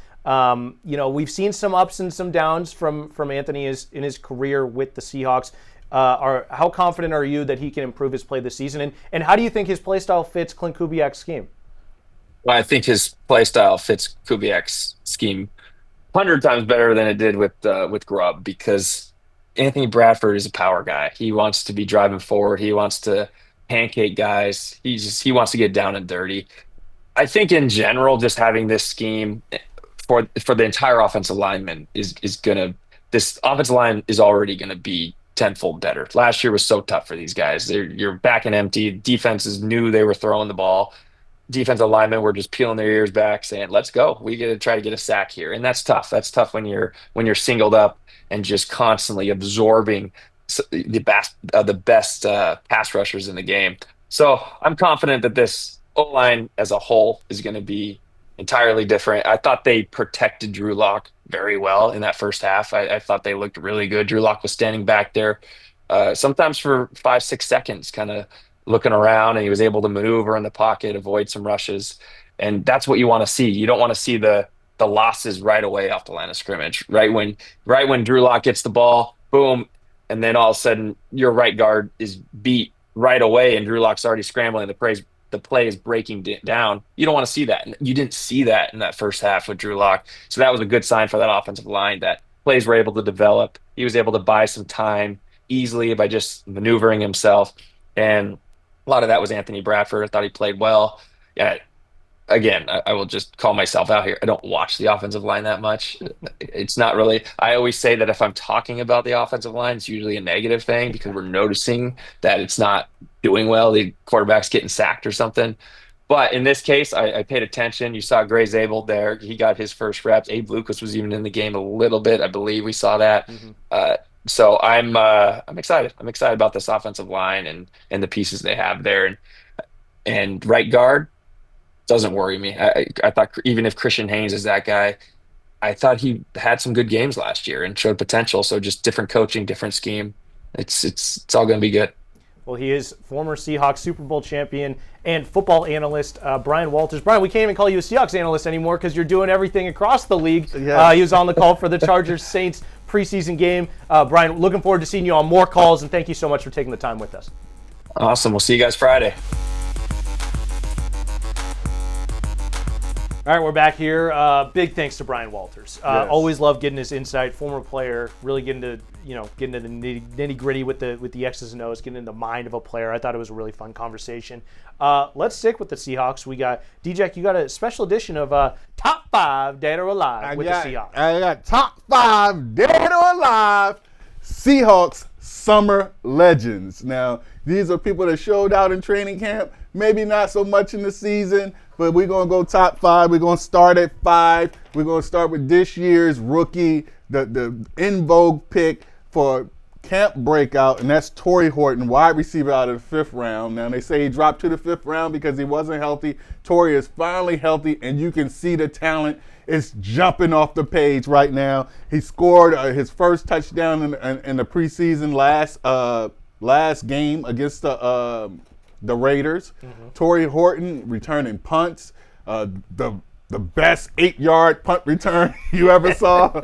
We've seen some ups and some downs from Anthony in his career with the Seahawks. How confident are you that he can improve his play this season? And how do you think his play style fits Clint Kubiak's scheme? I think his play style fits Kubiak's scheme 100 times better than it did with Grubb, because Anthony Bradford is a power guy. He wants to be driving forward. He wants to pancake guys. He wants to get down and dirty. I think in general, just having this scheme for the entire offensive lineman is gonna this offensive line is already gonna be tenfold better. Last year was so tough for these guys. You're back and empty. Defenses knew they were throwing the ball. Defensive linemen were just peeling their ears back, saying, "Let's go. We got to try to get a sack here." And that's tough. That's tough when you're singled up and just constantly absorbing the best pass rushers in the game. So I'm confident that this O-line as a whole is going to be entirely different. I thought they protected Drew Lock very well in that first half. I thought they looked really good. Drew Lock was standing back there sometimes for 5-6 seconds, kind of looking around, and he was able to maneuver in the pocket, avoid some rushes. And that's what you want to see. You don't want to see the losses right away off the line of scrimmage. Right when Drew Lock gets the ball, boom, and then all of a sudden your right guard is beat right away and Drew Lock's already scrambling. The play is breaking down. You don't want to see that. And you didn't see that in that first half with Drew Lock. So that was a good sign for that offensive line, that plays were able to develop. He was able to buy some time easily by just maneuvering himself. And a lot of that was Anthony Bradford. I thought he played well. Yeah. Again, I will just call myself out here. I don't watch the offensive line that much. It's not really. I always say that if I'm talking about the offensive line, it's usually a negative thing because we're noticing that it's not doing well. The quarterback's getting sacked or something. But in this case, I paid attention. You saw Gray Zabel there. He got his first reps. Abe Lucas was even in the game a little bit. I believe we saw that. Mm-hmm. So I'm excited. I'm excited about this offensive line and the pieces they have there. And right guard doesn't worry me. I thought even if Christian Haynes is that guy, I thought he had some good games last year and showed potential. So just different coaching, different scheme. It's all going to be good. Well, he is former Seahawks Super Bowl champion and football analyst Bryan Walters. Bryan, we can't even call you a Seahawks analyst anymore because you're doing everything across the league. Yeah. He was on the call for the Chargers-Saints preseason game. Bryan, looking forward to seeing you on more calls, and thank you so much for taking the time with us. Awesome. We'll see you guys Friday. All right, we're back here. Big thanks to Bryan Walters. Yes. Always love getting his insight. Former player, really getting to the nitty gritty with the X's and O's, getting in the mind of a player. I thought it was a really fun conversation. Let's stick with the Seahawks. We got DJ. You got a special edition of Top 5 Dead or Alive with the Seahawks. I got Top 5 Dead or Alive Seahawks Summer Legends. Now, these are people that showed out in training camp. Maybe not so much in the season, but we're going to go top 5. We're going to start at 5. We're going to start with this year's rookie, the in vogue pick for camp breakout, and that's Tory Horton, wide receiver out of the 5th round. Now, they say he dropped to the 5th round because he wasn't healthy. Tory is finally healthy, and you can see the talent is jumping off the page right now. He scored his first touchdown in the preseason last game against the Raiders. Mm-hmm. Tory Horton returning punts, the best 8-yard punt return you ever saw.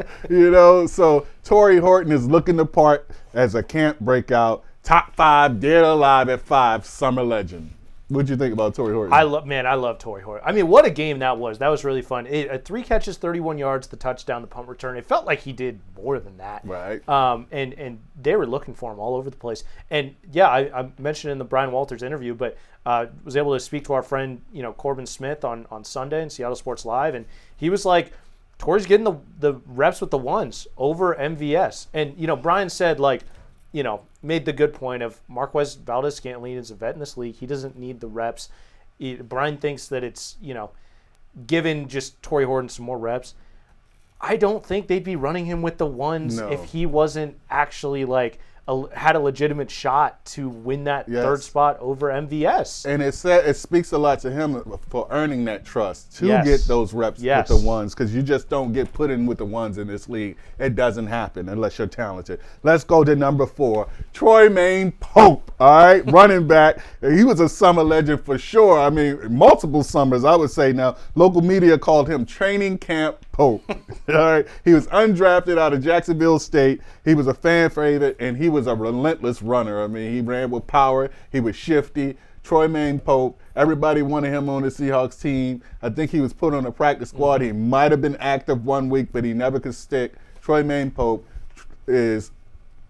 So Tory Horton is looking the part as a camp breakout. Top 5 Dead or Alive at 5 Summer Legend. What'd you think about Tory Horton? I love Tory Horton. I mean, what a game that was. That was really fun. 3 catches, 31 yards, the touchdown, the punt return. It felt like he did more than that. Right. And they were looking for him all over the place. And yeah, I mentioned in the Bryan Walters interview, but was able to speak to our friend, Corbin Smith on Sunday in Seattle Sports Live, and he was like, Tory's getting the reps with the ones over MVS. And Bryan said, made the good point of Marquez Valdez-Scantling is a vet in this league. He doesn't need the reps. Bryan thinks that it's, given just Tory Horton some more reps. I don't think they'd be running him with the ones if he wasn't actually had a legitimate shot to win that third spot over MVS. And it speaks a lot to him for earning that trust to get those reps with the ones, because you just don't get put in with the ones in this league. It doesn't happen unless you're talented. Let's go to number 4, Troymaine Pope. All right, running back. He was a summer legend for sure. I mean, multiple summers, I would say now. Local media called him Training Camp Pope. All right, he was undrafted out of Jacksonville State. He was a fan favorite, and he was a relentless runner. I mean, he ran with power. He was shifty. Troymaine Pope, everybody wanted him on the Seahawks team. I think he was put on the practice squad. He might have been active 1 week, but he never could stick. Troymaine Pope is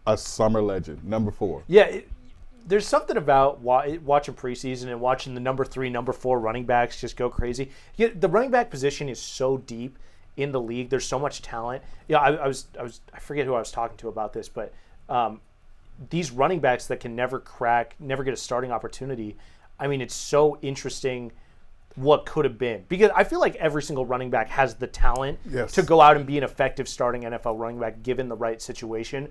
a summer legend, number 4. Yeah, there's something about watching preseason and watching the number 3, number 4 running backs just go crazy. The running back position is so deep in the league. There's so much talent. Yeah, I forget who I was talking to about this, but these running backs that can never get a starting opportunity. I mean, it's so interesting what could have been, because I feel like every single running back has the talent to go out and be an effective starting NFL running back given the right situation.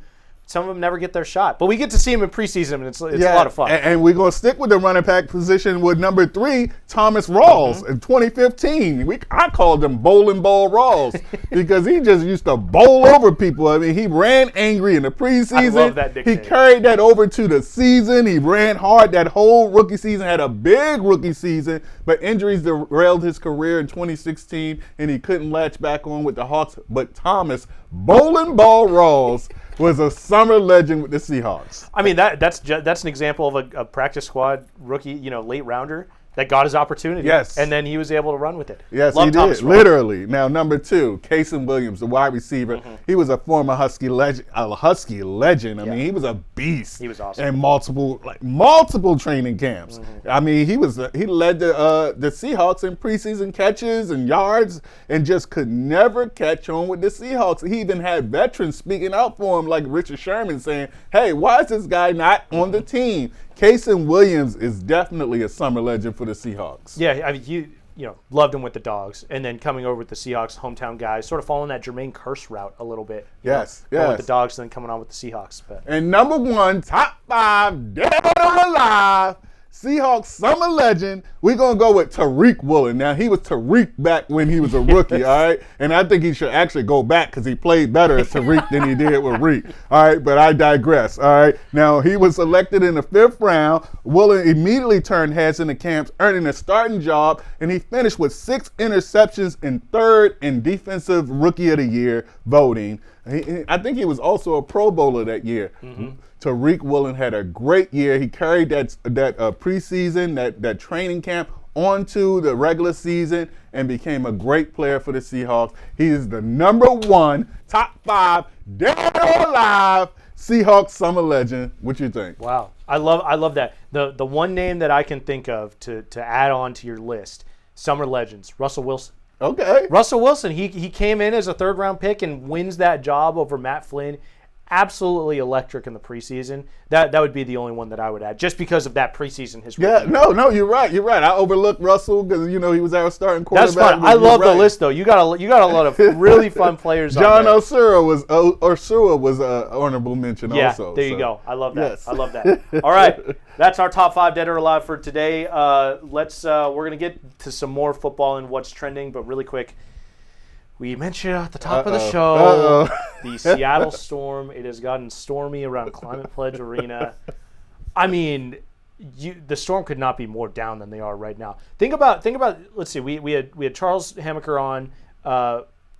Some of them never get their shot, but we get to see them in preseason, and it's a lot of fun. And we're going to stick with the running back position with number 3, Thomas Rawls. In 2015, I called him Bowling Ball Rawls because he just used to bowl over people. I mean, he ran angry in the preseason. I love that nickname. He carried that over to the season. He ran hard that whole rookie season, had a big rookie season, but injuries derailed his career in 2016, and he couldn't latch back on with the Hawks. But Thomas Bowling Ball Rawls was a summer legend with the Seahawks. I mean, that's an example of a practice squad rookie, late rounder that got his opportunity. Yes. And then he was able to run with it. Yes, Love he Thomas did. Rawls. Literally. Now, number 2, Kason Williams, the wide receiver. He was a former Husky legend. I mean, he was a beast. He was awesome. And multiple training camps. I mean, he led the Seahawks in preseason catches and yards, and just could never catch on with the Seahawks. He even had veterans speaking out for him, like Richard Sherman, saying, "Hey, why is this guy not on the team?" Kason Williams is definitely a summer legend for the Seahawks. Yeah, I mean, you loved him with the Dogs, and then coming over with the Seahawks, hometown guys, sort of following that Jermaine Kearse route a little bit. Yes. Going with the Dogs, and then coming on with the Seahawks. But. And number 1, top 5, dead or alive, Seahawks summer legend, we're going to go with Tariq Woolen. Now, he was Tariq back when he was a rookie, all right? And I think he should actually go back because he played better as Tariq than he did with Reek, all right? But I digress, all right? Now, he was selected in the 5th round. Woolen immediately turned heads in the camps, earning a starting job, and he finished with 6 interceptions and 3rd in Defensive Rookie of the Year voting. I think he was also a Pro Bowler that year. Tariq Woolen had a great year. He carried that preseason, that training camp onto the regular season and became a great player for the Seahawks. He is the number 1, top 5, dead or alive, Seahawks summer legend. What you think? Wow. I love that. The one name that I can think of to add on to your list, summer legends, Russell Wilson. Okay. Russell Wilson, he came in as a 3rd-round pick and wins that job over Matt Flynn. Absolutely electric in the preseason. That would be the only one that I would add, just because of that preseason. No, you're right. I overlooked Russell because he was our starting quarterback. That's fun. I love the list though. You got a lot of really fun players. John Osura was honorable mention also. Yeah, there you go. I love that. Yes. I love that. All right, that's our top 5 dead or alive for today. We're gonna get to some more football and what's trending, but really quick. We mentioned at the top of the show the Seattle Storm. It has gotten stormy around Climate Pledge Arena. I mean, the Storm could not be more down than they are right now. Think about. Let's see. We had Charles Hammaker on.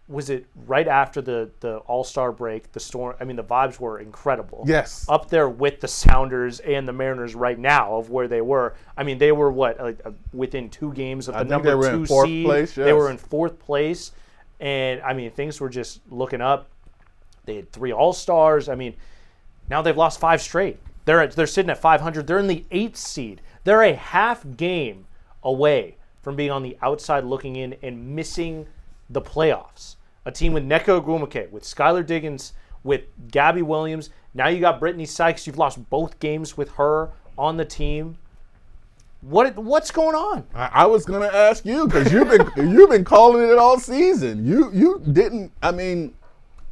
Was it right after the All-Star break? The Storm. I mean, the vibes were incredible. Yes. Up there with the Sounders and the Mariners right now of where they were. I mean, they were within 2 games of the number 2 seed. Place, yes. They were in 4th place. And, I mean, things were just looking up. They had 3 All-Stars. I mean, now they've lost 5 straight. They're sitting at 500. They're in the 8th seed. They're a half game away from being on the outside looking in and missing the playoffs. A team with Neko Ogwumike, with Skylar Diggins, with Gabby Williams. Now you got Brittany Sykes. You've lost both games with her on the team. What's going on? I was going to ask you because you've been calling it all season. You didn't. I mean,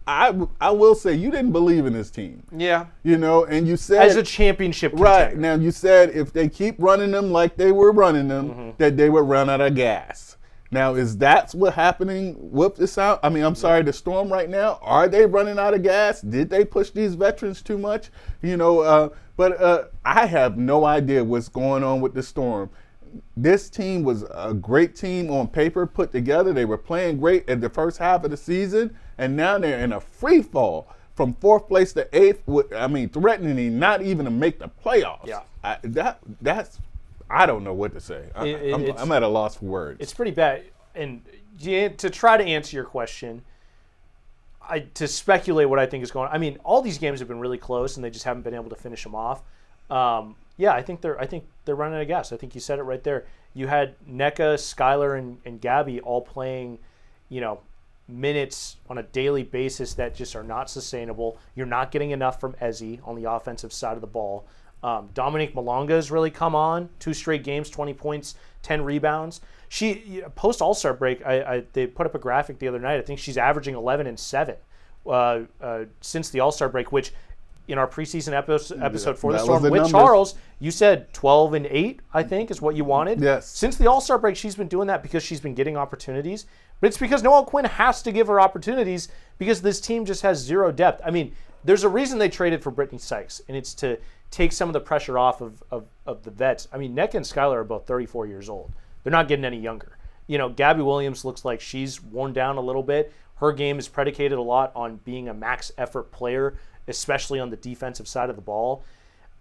I will say you didn't believe in this team. Yeah. And you said as a championship contender. Right. Now you said if they keep running them like they were running them, that they would run out of gas. Now, is that what's happening with the Sound? I mean, I'm sorry, the Storm right now. Are they running out of gas? Did they push these veterans too much? But I have no idea what's going on with the Storm. This team was a great team on paper put together. They were playing great at the first half of the season, and now they're in a free fall from 4th place to 8th. Threatening not even to make the playoffs. Yeah. I don't know what to say. I'm at a loss for words. It's pretty bad. And to try to answer your question, to speculate what I think is going on. I mean, all these games have been really close, and they just haven't been able to finish them off. Yeah, I think they're running out of gas. I think you said it right there. You had NECA, Skylar, and Gabby all playing, minutes on a daily basis that just are not sustainable. You're not getting enough from Ezzy on the offensive side of the ball. Dominique Malonga has really come on. 2 straight games, 20 points, 10 rebounds. She post All-Star break, they put up a graphic the other night. I think she's averaging 11 and 7 since the All-Star break, which in our preseason episode for the Storm with numbers. Charles, you said 12 and 8, I think, is what you wanted. Yes. Since the All-Star break, she's been doing that because she's been getting opportunities. But it's because Noelle Quinn has to give her opportunities because this team just has zero depth. I mean, there's a reason they traded for Brittany Sykes, and it's to take some of the pressure off of the vets. I mean, NECA and Skylar are both 34 years old. They're not getting any younger. Gabby Williams looks like she's worn down a little bit. Her game is predicated a lot on being a max effort player, especially on the defensive side of the ball.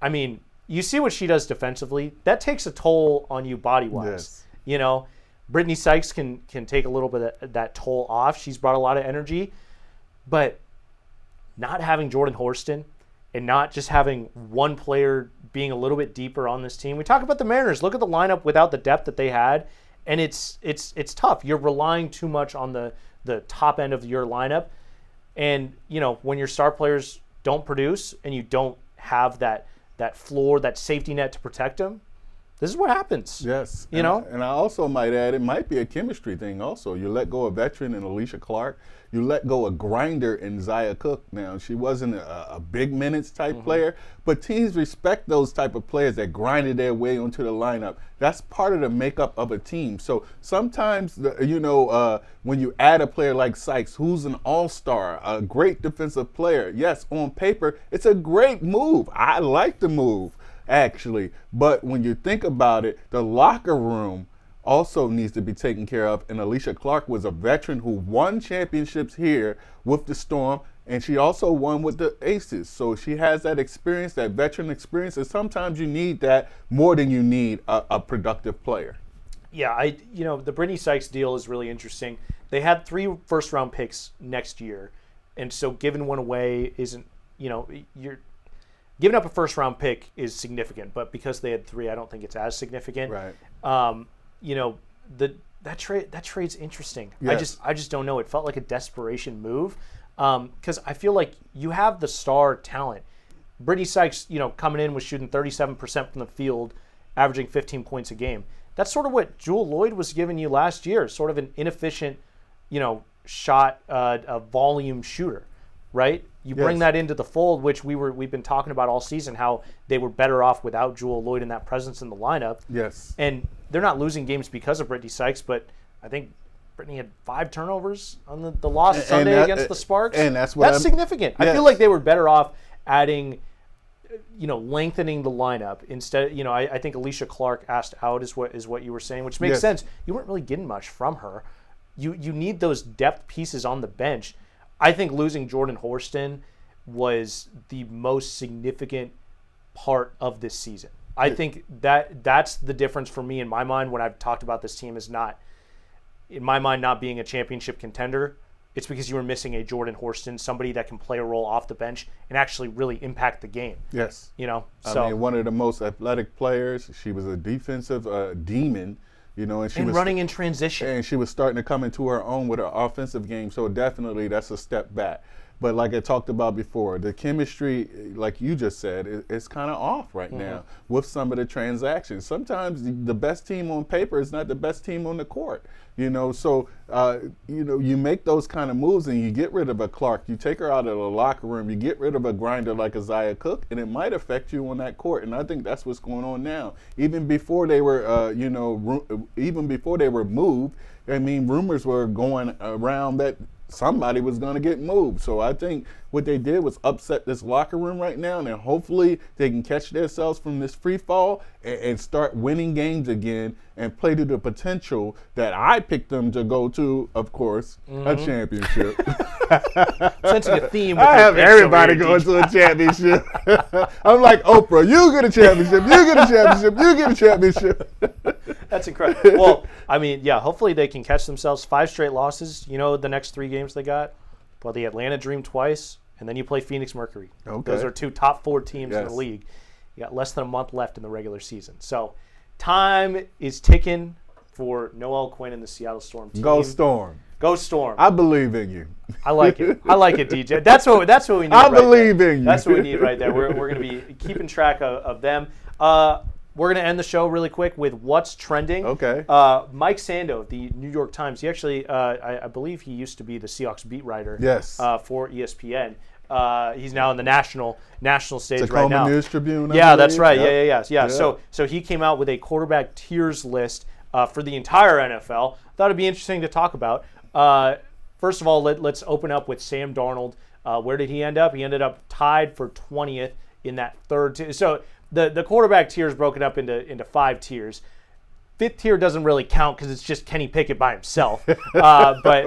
I mean, you see what she does defensively. That takes a toll on you body-wise. Yes. Brittany Sykes can take a little bit of that toll off. She's brought a lot of energy. But not having Jordan Horston and not just having one player being a little bit deeper on this team. We talk about the Mariners. Look at the lineup without the depth that they had, and it's tough. You're relying too much on the top end of your lineup. And, when your star players don't produce and you don't have that floor, that safety net to protect them, this is what happens. Yes. And I also might add, it might be a chemistry thing also. You let go of veteran and Alicia Clark. You let go of grinder and Zaya Cook. Now, she wasn't a big minutes type player, but teams respect those type of players that grinded their way onto the lineup. That's part of the makeup of a team. So sometimes, when you add a player like Sykes, who's an all-star, a great defensive player, yes, on paper, it's a great move. I like the move, actually. But when you think about it, the locker room also needs to be taken care of. And Alicia Clark was a veteran who won championships here with the Storm, and she also won with the Aces. So she has that experience, that veteran experience, and sometimes you need that more than you need a productive player. Yeah, the Brittany Sykes deal is really interesting. They had 3 first-round picks next year, and so giving one away isn't, you're giving up a first-round pick is significant, but because they had 3, I don't think it's as significant. Right. That trade's interesting. Yes. I just don't know. It felt like a desperation move because I feel like you have the star talent. Brittany Sykes, coming in was shooting 37% from the field, averaging 15 points a game. That's sort of what Jewel Lloyd was giving you last year, sort of an inefficient, shot, a volume shooter, right? You bring that into the fold, which we've been talking about all season, how they were better off without Jewel Lloyd and that presence in the lineup. Yes. And they're not losing games because of Brittany Sykes, but I think Brittany had 5 turnovers on the loss Sunday against the Sparks. And that's significant. Yes. I feel like they were better off adding, lengthening the lineup instead. I think Alicia Clark asked out is what you were saying, which makes sense. You weren't really getting much from her. You need those depth pieces on the bench. I think losing Jordan Horston was the most significant part of this season. I think that's the difference for me in my mind when I've talked about this team is not, in my mind, not being a championship contender. It's because you were missing a Jordan Horston, somebody that can play a role off the bench and actually really impact the game. Yes. So one of the most athletic players. She was a defensive demon. And she was running in transition. And she was starting to come into her own with her offensive game. So definitely that's a step back. But like I talked about before, the chemistry, like you just said, it's kind of off right now with some of the transactions. Sometimes the best team on paper is not the best team on the court. So you make those kind of moves and you get rid of a Clark, you take her out of the locker room, you get rid of a grinder like a Zaya Cook, and it might affect you on that court. And I think that's what's going on now. Even before they were, even before they were moved, rumors were going around that somebody was going to get moved. So I think what they did was upset this locker room right now, and then hopefully they can catch themselves from this free fall and start winning games again and play to the potential that I picked them to go to, of course, a championship. Sensing a theme with I have everybody going to a championship. I'm like Oprah, you get a championship, you get a championship, you get a championship. That's incredible. Well, I mean, yeah, hopefully they can catch themselves. 5 straight losses. You know, the next 3 games they got? Well, the Atlanta Dream twice, and then you play Phoenix Mercury. Okay. Those are 2 top 4 teams in the league. You got less than a month left in the regular season. So time is ticking for Noel Quinn and the Seattle Storm team. Go Storm. Go Storm. I believe in you. I like it. I like it, DJ. That's what we need. I believe in you. That's what we need right there. We're going to be keeping track of them. We're going to end the show really quick with what's trending. Okay. Mike Sando of the New York Times. He actually, I believe he used to be the Seahawks beat writer. Yes. For ESPN. He's now in the national stage Tacoma right now. News Tribune. Yeah, that's right. Yep. Yeah. So he came out with a quarterback tiers list for the entire NFL. Thought it'd be interesting to talk about. First of all, let's open up with Sam Darnold. Where did he end up? He ended up tied for 20th in that third tier. So the quarterback tier is broken up into 5 tiers. 5th tier doesn't really count because it's just Kenny Pickett by himself. But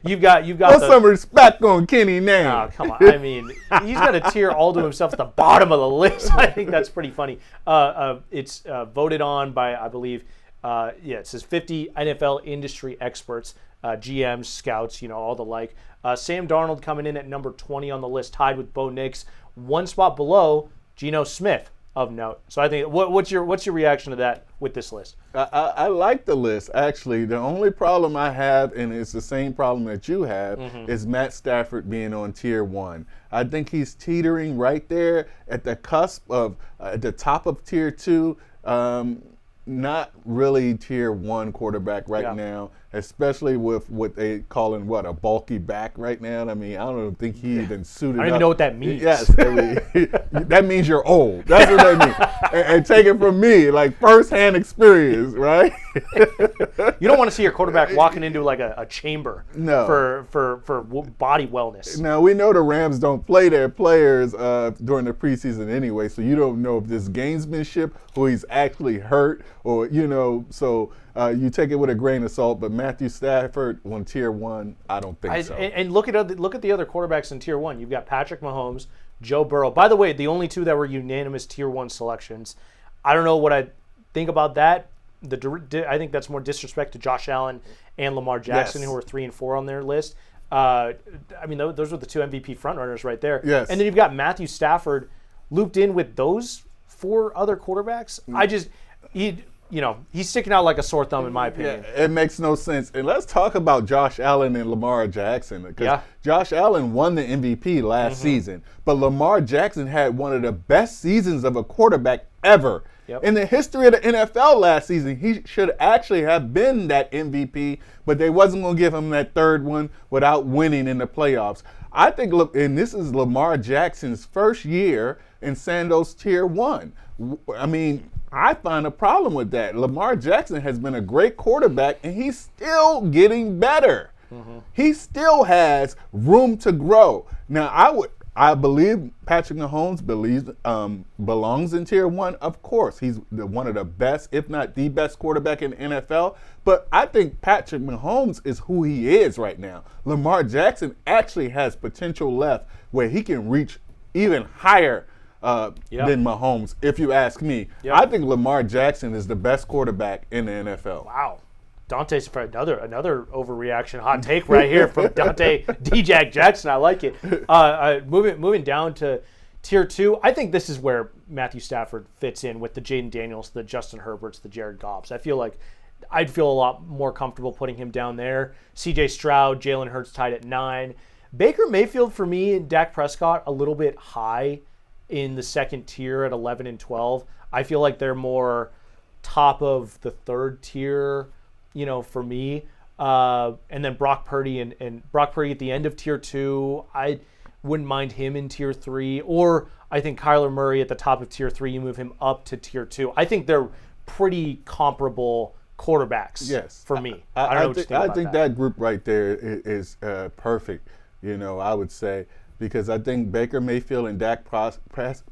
you've got Put some respect on Kenny now. Oh, come on. I mean, he's got a tier all to himself at the bottom of the list. I think that's pretty funny. It's voted on by, I believe, it says 50 NFL industry experts, GMs, scouts, all the like. Sam Darnold coming in at number 20 on the list, tied with Bo Nix. 1 spot below, Geno Smith of note. So I think, what's your reaction to that with this list? I like the list, actually. The only problem I have, and it's the same problem that you have, is Matt Stafford being on tier 1. I think he's teetering right there at the cusp of, at the top of tier 2. Not really tier 1 quarterback right now, especially with what they calling a bulky back right now. I mean, I don't think he even suited up. I don't even know what that means. Yes, I mean, that means you're old. That's what that means. And take it from me, like firsthand experience, right? You don't want to see your quarterback walking into like a chamber for body wellness. Now, we know the Rams don't play their players during the preseason anyway, so you don't know if this gamesmanship or he's actually hurt or, so you take it with a grain of salt. But Matthew Stafford on tier 1, I don't think so. And look at the other quarterbacks in tier 1. You've got Patrick Mahomes, Joe Burrow. By the way, the only 2 that were unanimous tier 1 selections. I don't know what I think about that. I think that's more disrespect to Josh Allen and Lamar Jackson, who are 3 and 4 on their list. I mean, those were the 2 MVP frontrunners right there. Yes. And then you've got Matthew Stafford looped in with those 4 other quarterbacks. He's sticking out like a sore thumb in my opinion. Yeah, it makes no sense. And let's talk about Josh Allen and Lamar Jackson, because Josh Allen won the MVP last season, but Lamar Jackson had one of the best seasons of a quarterback ever. In the history of the NFL last season, he should actually have been that MVP, but they wasn't going to give him that 3rd one without winning in the playoffs. I think, and this is Lamar Jackson's first year in Sando's tier 1. I mean, I find a problem with that. Lamar Jackson has been a great quarterback, and he's still getting better. He still has room to grow. Now, I believe Patrick Mahomes belongs in tier 1. Of course, he's one of the best, if not the best quarterback in the NFL. But I think Patrick Mahomes is who he is right now. Lamar Jackson actually has potential left where he can reach even higher than Mahomes, if you ask me. I think Lamar Jackson is the best quarterback in the NFL. Wow. Dante's another overreaction hot take right here from Dante D-Jack Jackson. I like it. Moving down to tier 2, I think this is where Matthew Stafford fits in with the Jaden Daniels, the Justin Herberts, the Jared Goffs. I feel like I'd feel a lot more comfortable putting him down there. C.J. Stroud, Jalen Hurts tied at 9. Baker Mayfield for me and Dak Prescott a little bit high in the 2nd tier at 11 and 12. I feel like they're more top of the 3rd tier, for me. And then Brock Purdy and Brock Purdy at the end of tier 2. I wouldn't mind him in tier 3. Or I think Kyler Murray at the top of tier 3. You move him up to tier 2. I think they're pretty comparable quarterbacks for me. I don't know what you think about think that group right there is perfect, I would say, because I think Baker Mayfield and Dak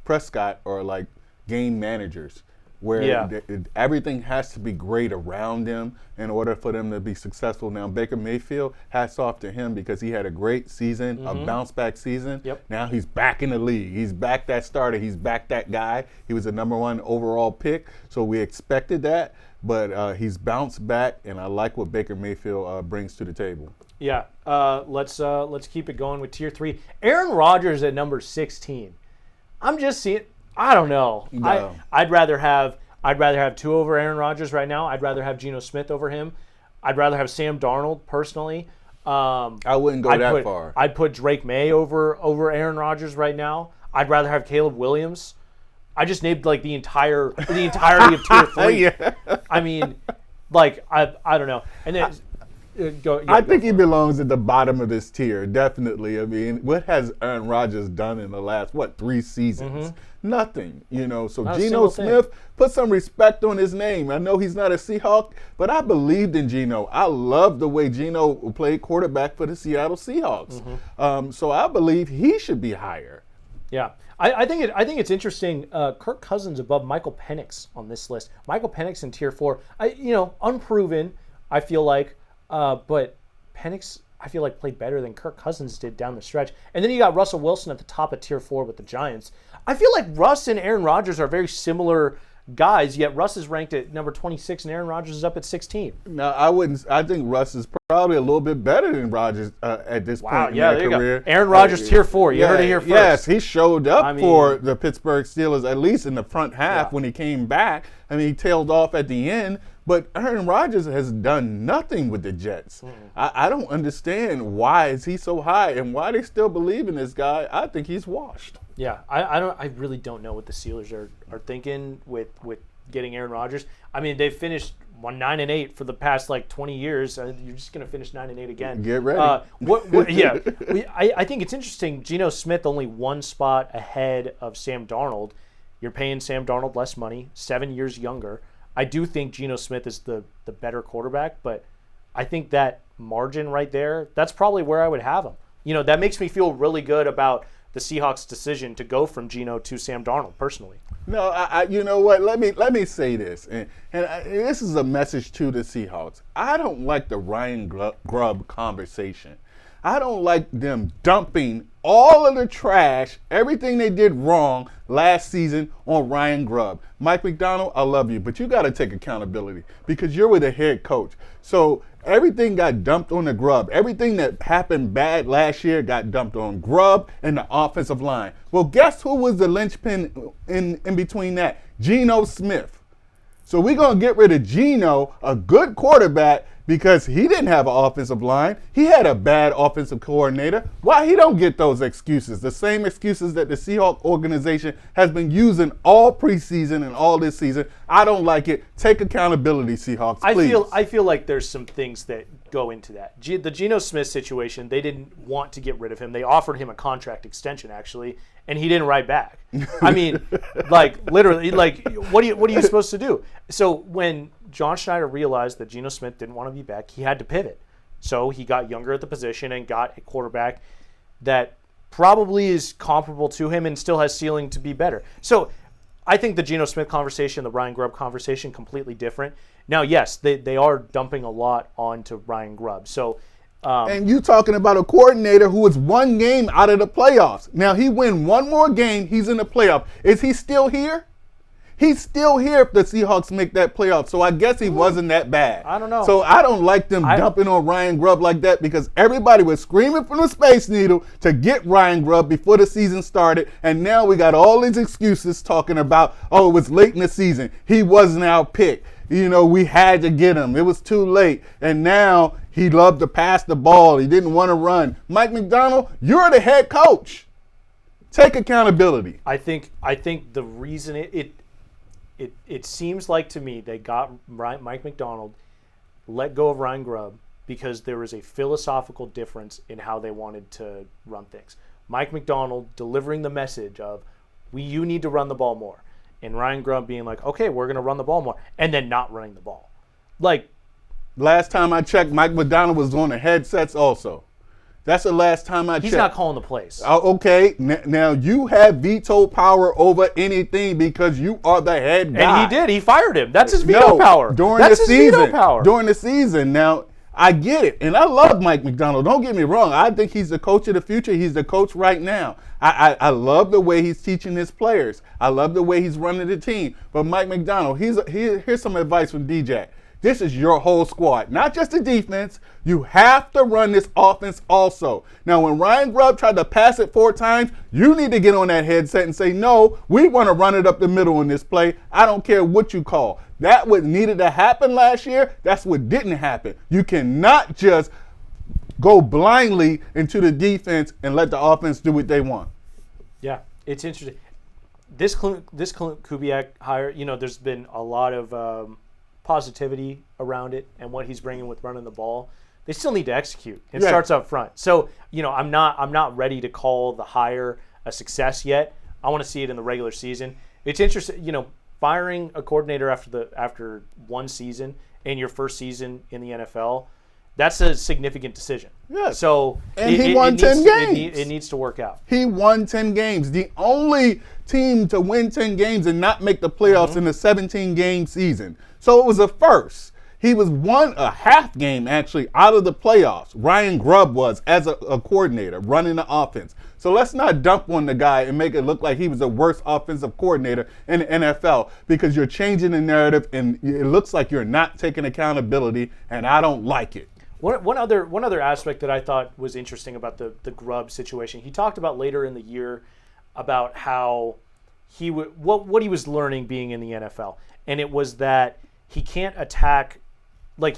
Prescott are like game managers, where everything has to be great around them in order for them to be successful. Now, Baker Mayfield, hats off to him because he had a great season, a bounce-back season. Yep. Now he's back in the league. He's back that starter. He's back that guy. He was the #1 overall pick, so we expected that. But he's bounced back, and I like what Baker Mayfield brings to the table. Yeah, let's keep it going with Tier 3. Aaron Rodgers at number 16. I'm just seeing. I don't know. No. I'd rather have Tua over Aaron Rodgers right now. I'd rather have Geno Smith over him. I'd rather have Sam Darnold personally. I wouldn't go that far. I'd put Drake May over Aaron Rodgers right now. I'd rather have Caleb Williams. I just named like the entirety of Tier 3. Yeah. I mean, like I don't know. And then I think he belongs at the bottom of this tier, definitely. I mean, what has Aaron Rodgers done in the last 3 seasons? Nothing, So Geno Smith, put some respect on his name. I know he's not a Seahawk, but I believed in Geno. I love the way Geno played quarterback for the Seattle Seahawks. So I believe he should be higher. Yeah. I think it's interesting. Kirk Cousins above Michael Penix on this list. Michael Penix in Tier 4. Unproven. I feel like, but Penix I feel like played better than Kirk Cousins did down the stretch. And then you got Russell Wilson at the top of Tier 4 with the Giants. I feel like Russ and Aaron Rodgers are very similar guys. Yet Russ is ranked at number 26 and Aaron Rodgers is up at 16. No, I wouldn't. I think Russ is probably a little bit better than Rodgers at this point in their career. Go. Aaron Rodgers, Tier 4. You heard it here first. Yes, he showed up for the Pittsburgh Steelers, at least in the front half when he came back. I mean, he tailed off at the end. But Aaron Rodgers has done nothing with the Jets. I don't understand why is he so high and why they still believe in this guy. I think he's washed. Yeah, I really don't know what the Steelers are thinking with getting Aaron Rodgers. I mean, they've finished 9-8 for the past 20 years. You're just going to finish 9-8 again. Get ready. I think it's interesting. Geno Smith only one spot ahead of Sam Darnold. You're paying Sam Darnold less money, 7 years younger. I do think Geno Smith is the better quarterback, but I think that margin right there, that's probably where I would have him. That makes me feel really good about the Seahawks' decision to go from Geno to Sam Darnold, personally. No, you know what? Let me say this, and this is a message to the Seahawks. I don't like the Ryan Grubb conversation. I don't like them dumping all of the trash, everything they did wrong last season on Ryan Grubb. Mike McDonald, I love you, but you got to take accountability because you're with a head coach. So everything got dumped on the Grubb. Everything that happened bad last year got dumped on Grubb and the offensive line. Well, guess who was the linchpin in between that? Geno Smith. So we're going to get rid of Geno, a good quarterback, because he didn't have an offensive line. He had a bad offensive coordinator. Why he don't get those excuses? The same excuses that the Seahawks organization has been using all preseason and all this season. I don't like it. Take accountability, Seahawks, please. I feel like there's some things that go into that. The Geno Smith situation, they didn't want to get rid of him. They offered him a contract extension, actually, and he didn't write back. I mean, literally, what are you supposed to do? So when John Schneider realized that Geno Smith didn't want to be back, he had to pivot. So he got younger at the position and got a quarterback that probably is comparable to him and still has ceiling to be better. So I think the Geno Smith conversation, the Ryan Grubb conversation, completely different. Now, yes, they are dumping a lot onto Ryan Grubb. So, and you talking about a coordinator who was one game out of the playoffs. Now, he win one more game, he's in the playoff. Is he still here? He's still here if the Seahawks make that playoff. So I guess he wasn't that bad. I don't know. So I don't like them dumping on Ryan Grubb like that because everybody was screaming from the Space Needle to get Ryan Grubb before the season started. And now we got all these excuses talking about, it was late in the season. He wasn't our pick. We had to get him. It was too late. And now he loved to pass the ball. He didn't want to run. Mike McDonald, you're the head coach. Take accountability. I think the reason it seems like to me they got Mike McDonald, let go of Ryan Grubb because there was a philosophical difference in how they wanted to run things. Mike McDonald delivering the message of, you need to run the ball more. And Ryan Grubb being like, okay, we're going to run the ball more, and then not running the ball. Like, last time I checked, Mike Macdonald was on the headsets also. That's the last time I checked. He's not calling the plays. Okay, now you have veto power over anything because you are the head guy. And he did. He fired him. That's his veto power. That's his veto power. During the season. Now, I get it. And I love Mike Macdonald. Don't get me wrong. I think he's the coach of the future. He's the coach right now. I love the way he's teaching his players. I love the way he's running the team. But Mike Macdonald, here's some advice from DJ. This is your whole squad, not just the defense. You have to run this offense also. Now, when Ryan Grubb tried to pass it 4 times, you need to get on that headset and say, no, we want to run it up the middle in this play. I don't care what you call. That what needed to happen last year, that's what didn't happen. You cannot just go blindly into the defense and let the offense do what they want. Yeah, it's interesting. This Kubiak hire, there's been a lot of positivity around it and what he's bringing with running the ball. They still need to execute. It starts up front. So, I'm not ready to call the hire a success yet. I want to see it in the regular season. It's interesting, firing a coordinator after one season in your first season in the NFL, that's a significant decision. Yes. So he won 10 games. It needs to work out. He won 10 games. The only team to win 10 games and not make the playoffs in the 17-game season. So it was a first. He was a half game, actually, out of the playoffs. Ryan Grubb was, as a coordinator, running the offense. So let's not dump on the guy and make it look like he was the worst offensive coordinator in the NFL, because you're changing the narrative and it looks like you're not taking accountability, and I don't like it. One other aspect that I thought was interesting about the Grubb situation, he talked about later in the year about how what he was learning being in the NFL, and it was that he can't attack,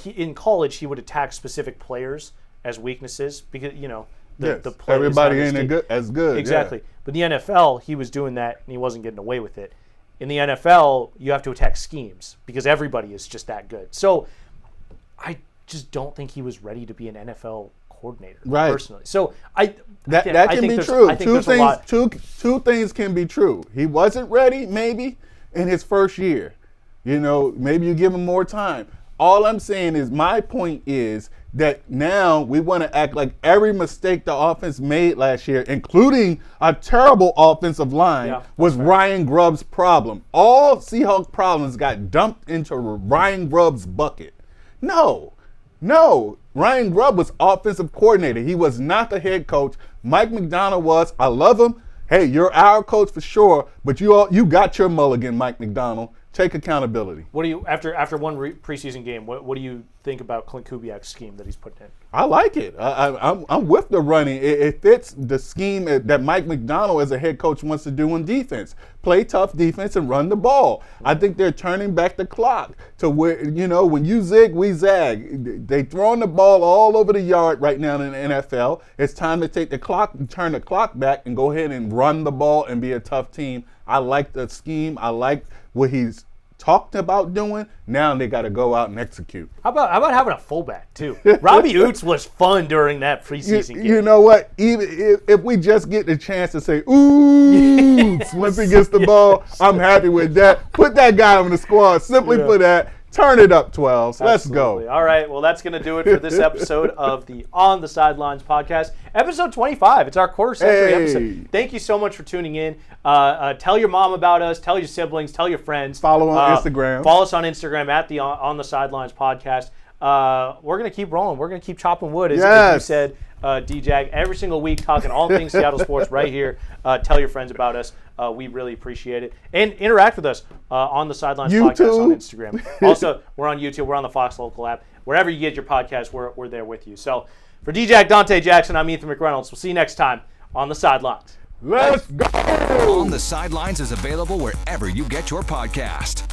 in college he would attack specific players as weaknesses because the play everybody ain't as good. Exactly. Yeah. But the NFL, he was doing that and he wasn't getting away with it. In the NFL, you have to attack schemes because everybody is just that good. So I just don't think he was ready to be an NFL coordinator, personally. So that can be true. Two things can be true. He wasn't ready, maybe, in his first year. Maybe you give him more time. All I'm saying is, my point is that now we want to act like every mistake the offense made last year, including a terrible offensive line, was Ryan Grubb's problem. All Seahawks problems got dumped into Ryan Grubb's bucket. No. Ryan Grubb was offensive coordinator. He was not the head coach. Mike Macdonald was. I love him. Hey, you're our coach for sure, but you got your mulligan, Mike Macdonald. Take accountability. What do you after one preseason game? What do you think about Clint Kubiak's scheme that he's putting in? I like it. I'm with the running. It fits the scheme that Mike Macdonald as a head coach wants to do on defense. Play tough defense and run the ball. I think they're turning back the clock to where when you zig, we zag. They throwing the ball all over the yard right now in the NFL. It's time to turn the clock back and go ahead and run the ball and be a tough team. I like the scheme. I like what he's talked about doing. Now they got to go out and execute. How about having a fullback too? Robbie Oots was fun during that preseason game. You know what? Even if we just get the chance to say, ooh, once he gets the ball, I'm happy with that. Put that guy on the squad simply for that. Turn it up, 12s. Let's go. All right. Well, that's going to do it for this episode of the On the Sidelines podcast. Episode 25. It's our quarter century episode. Thank you so much for tuning in. Tell your mom about us. Tell your siblings. Tell your friends. Follow on Instagram. Follow us on Instagram at the On the Sidelines podcast. We're going to keep rolling. We're going to keep chopping wood, as you said, D-Jag. Every single week talking all things Seattle sports right here. Tell your friends about us. We really appreciate it. And interact with us on the Sidelines podcast on Instagram. Also, we're on YouTube. We're on the Fox Local app. Wherever you get your podcast, we're there with you. So for D-Jag, Dante Jackson, I'm Ethan McReynolds. We'll see you next time on the Sidelines. Let's go! On the Sidelines is available wherever you get your podcast.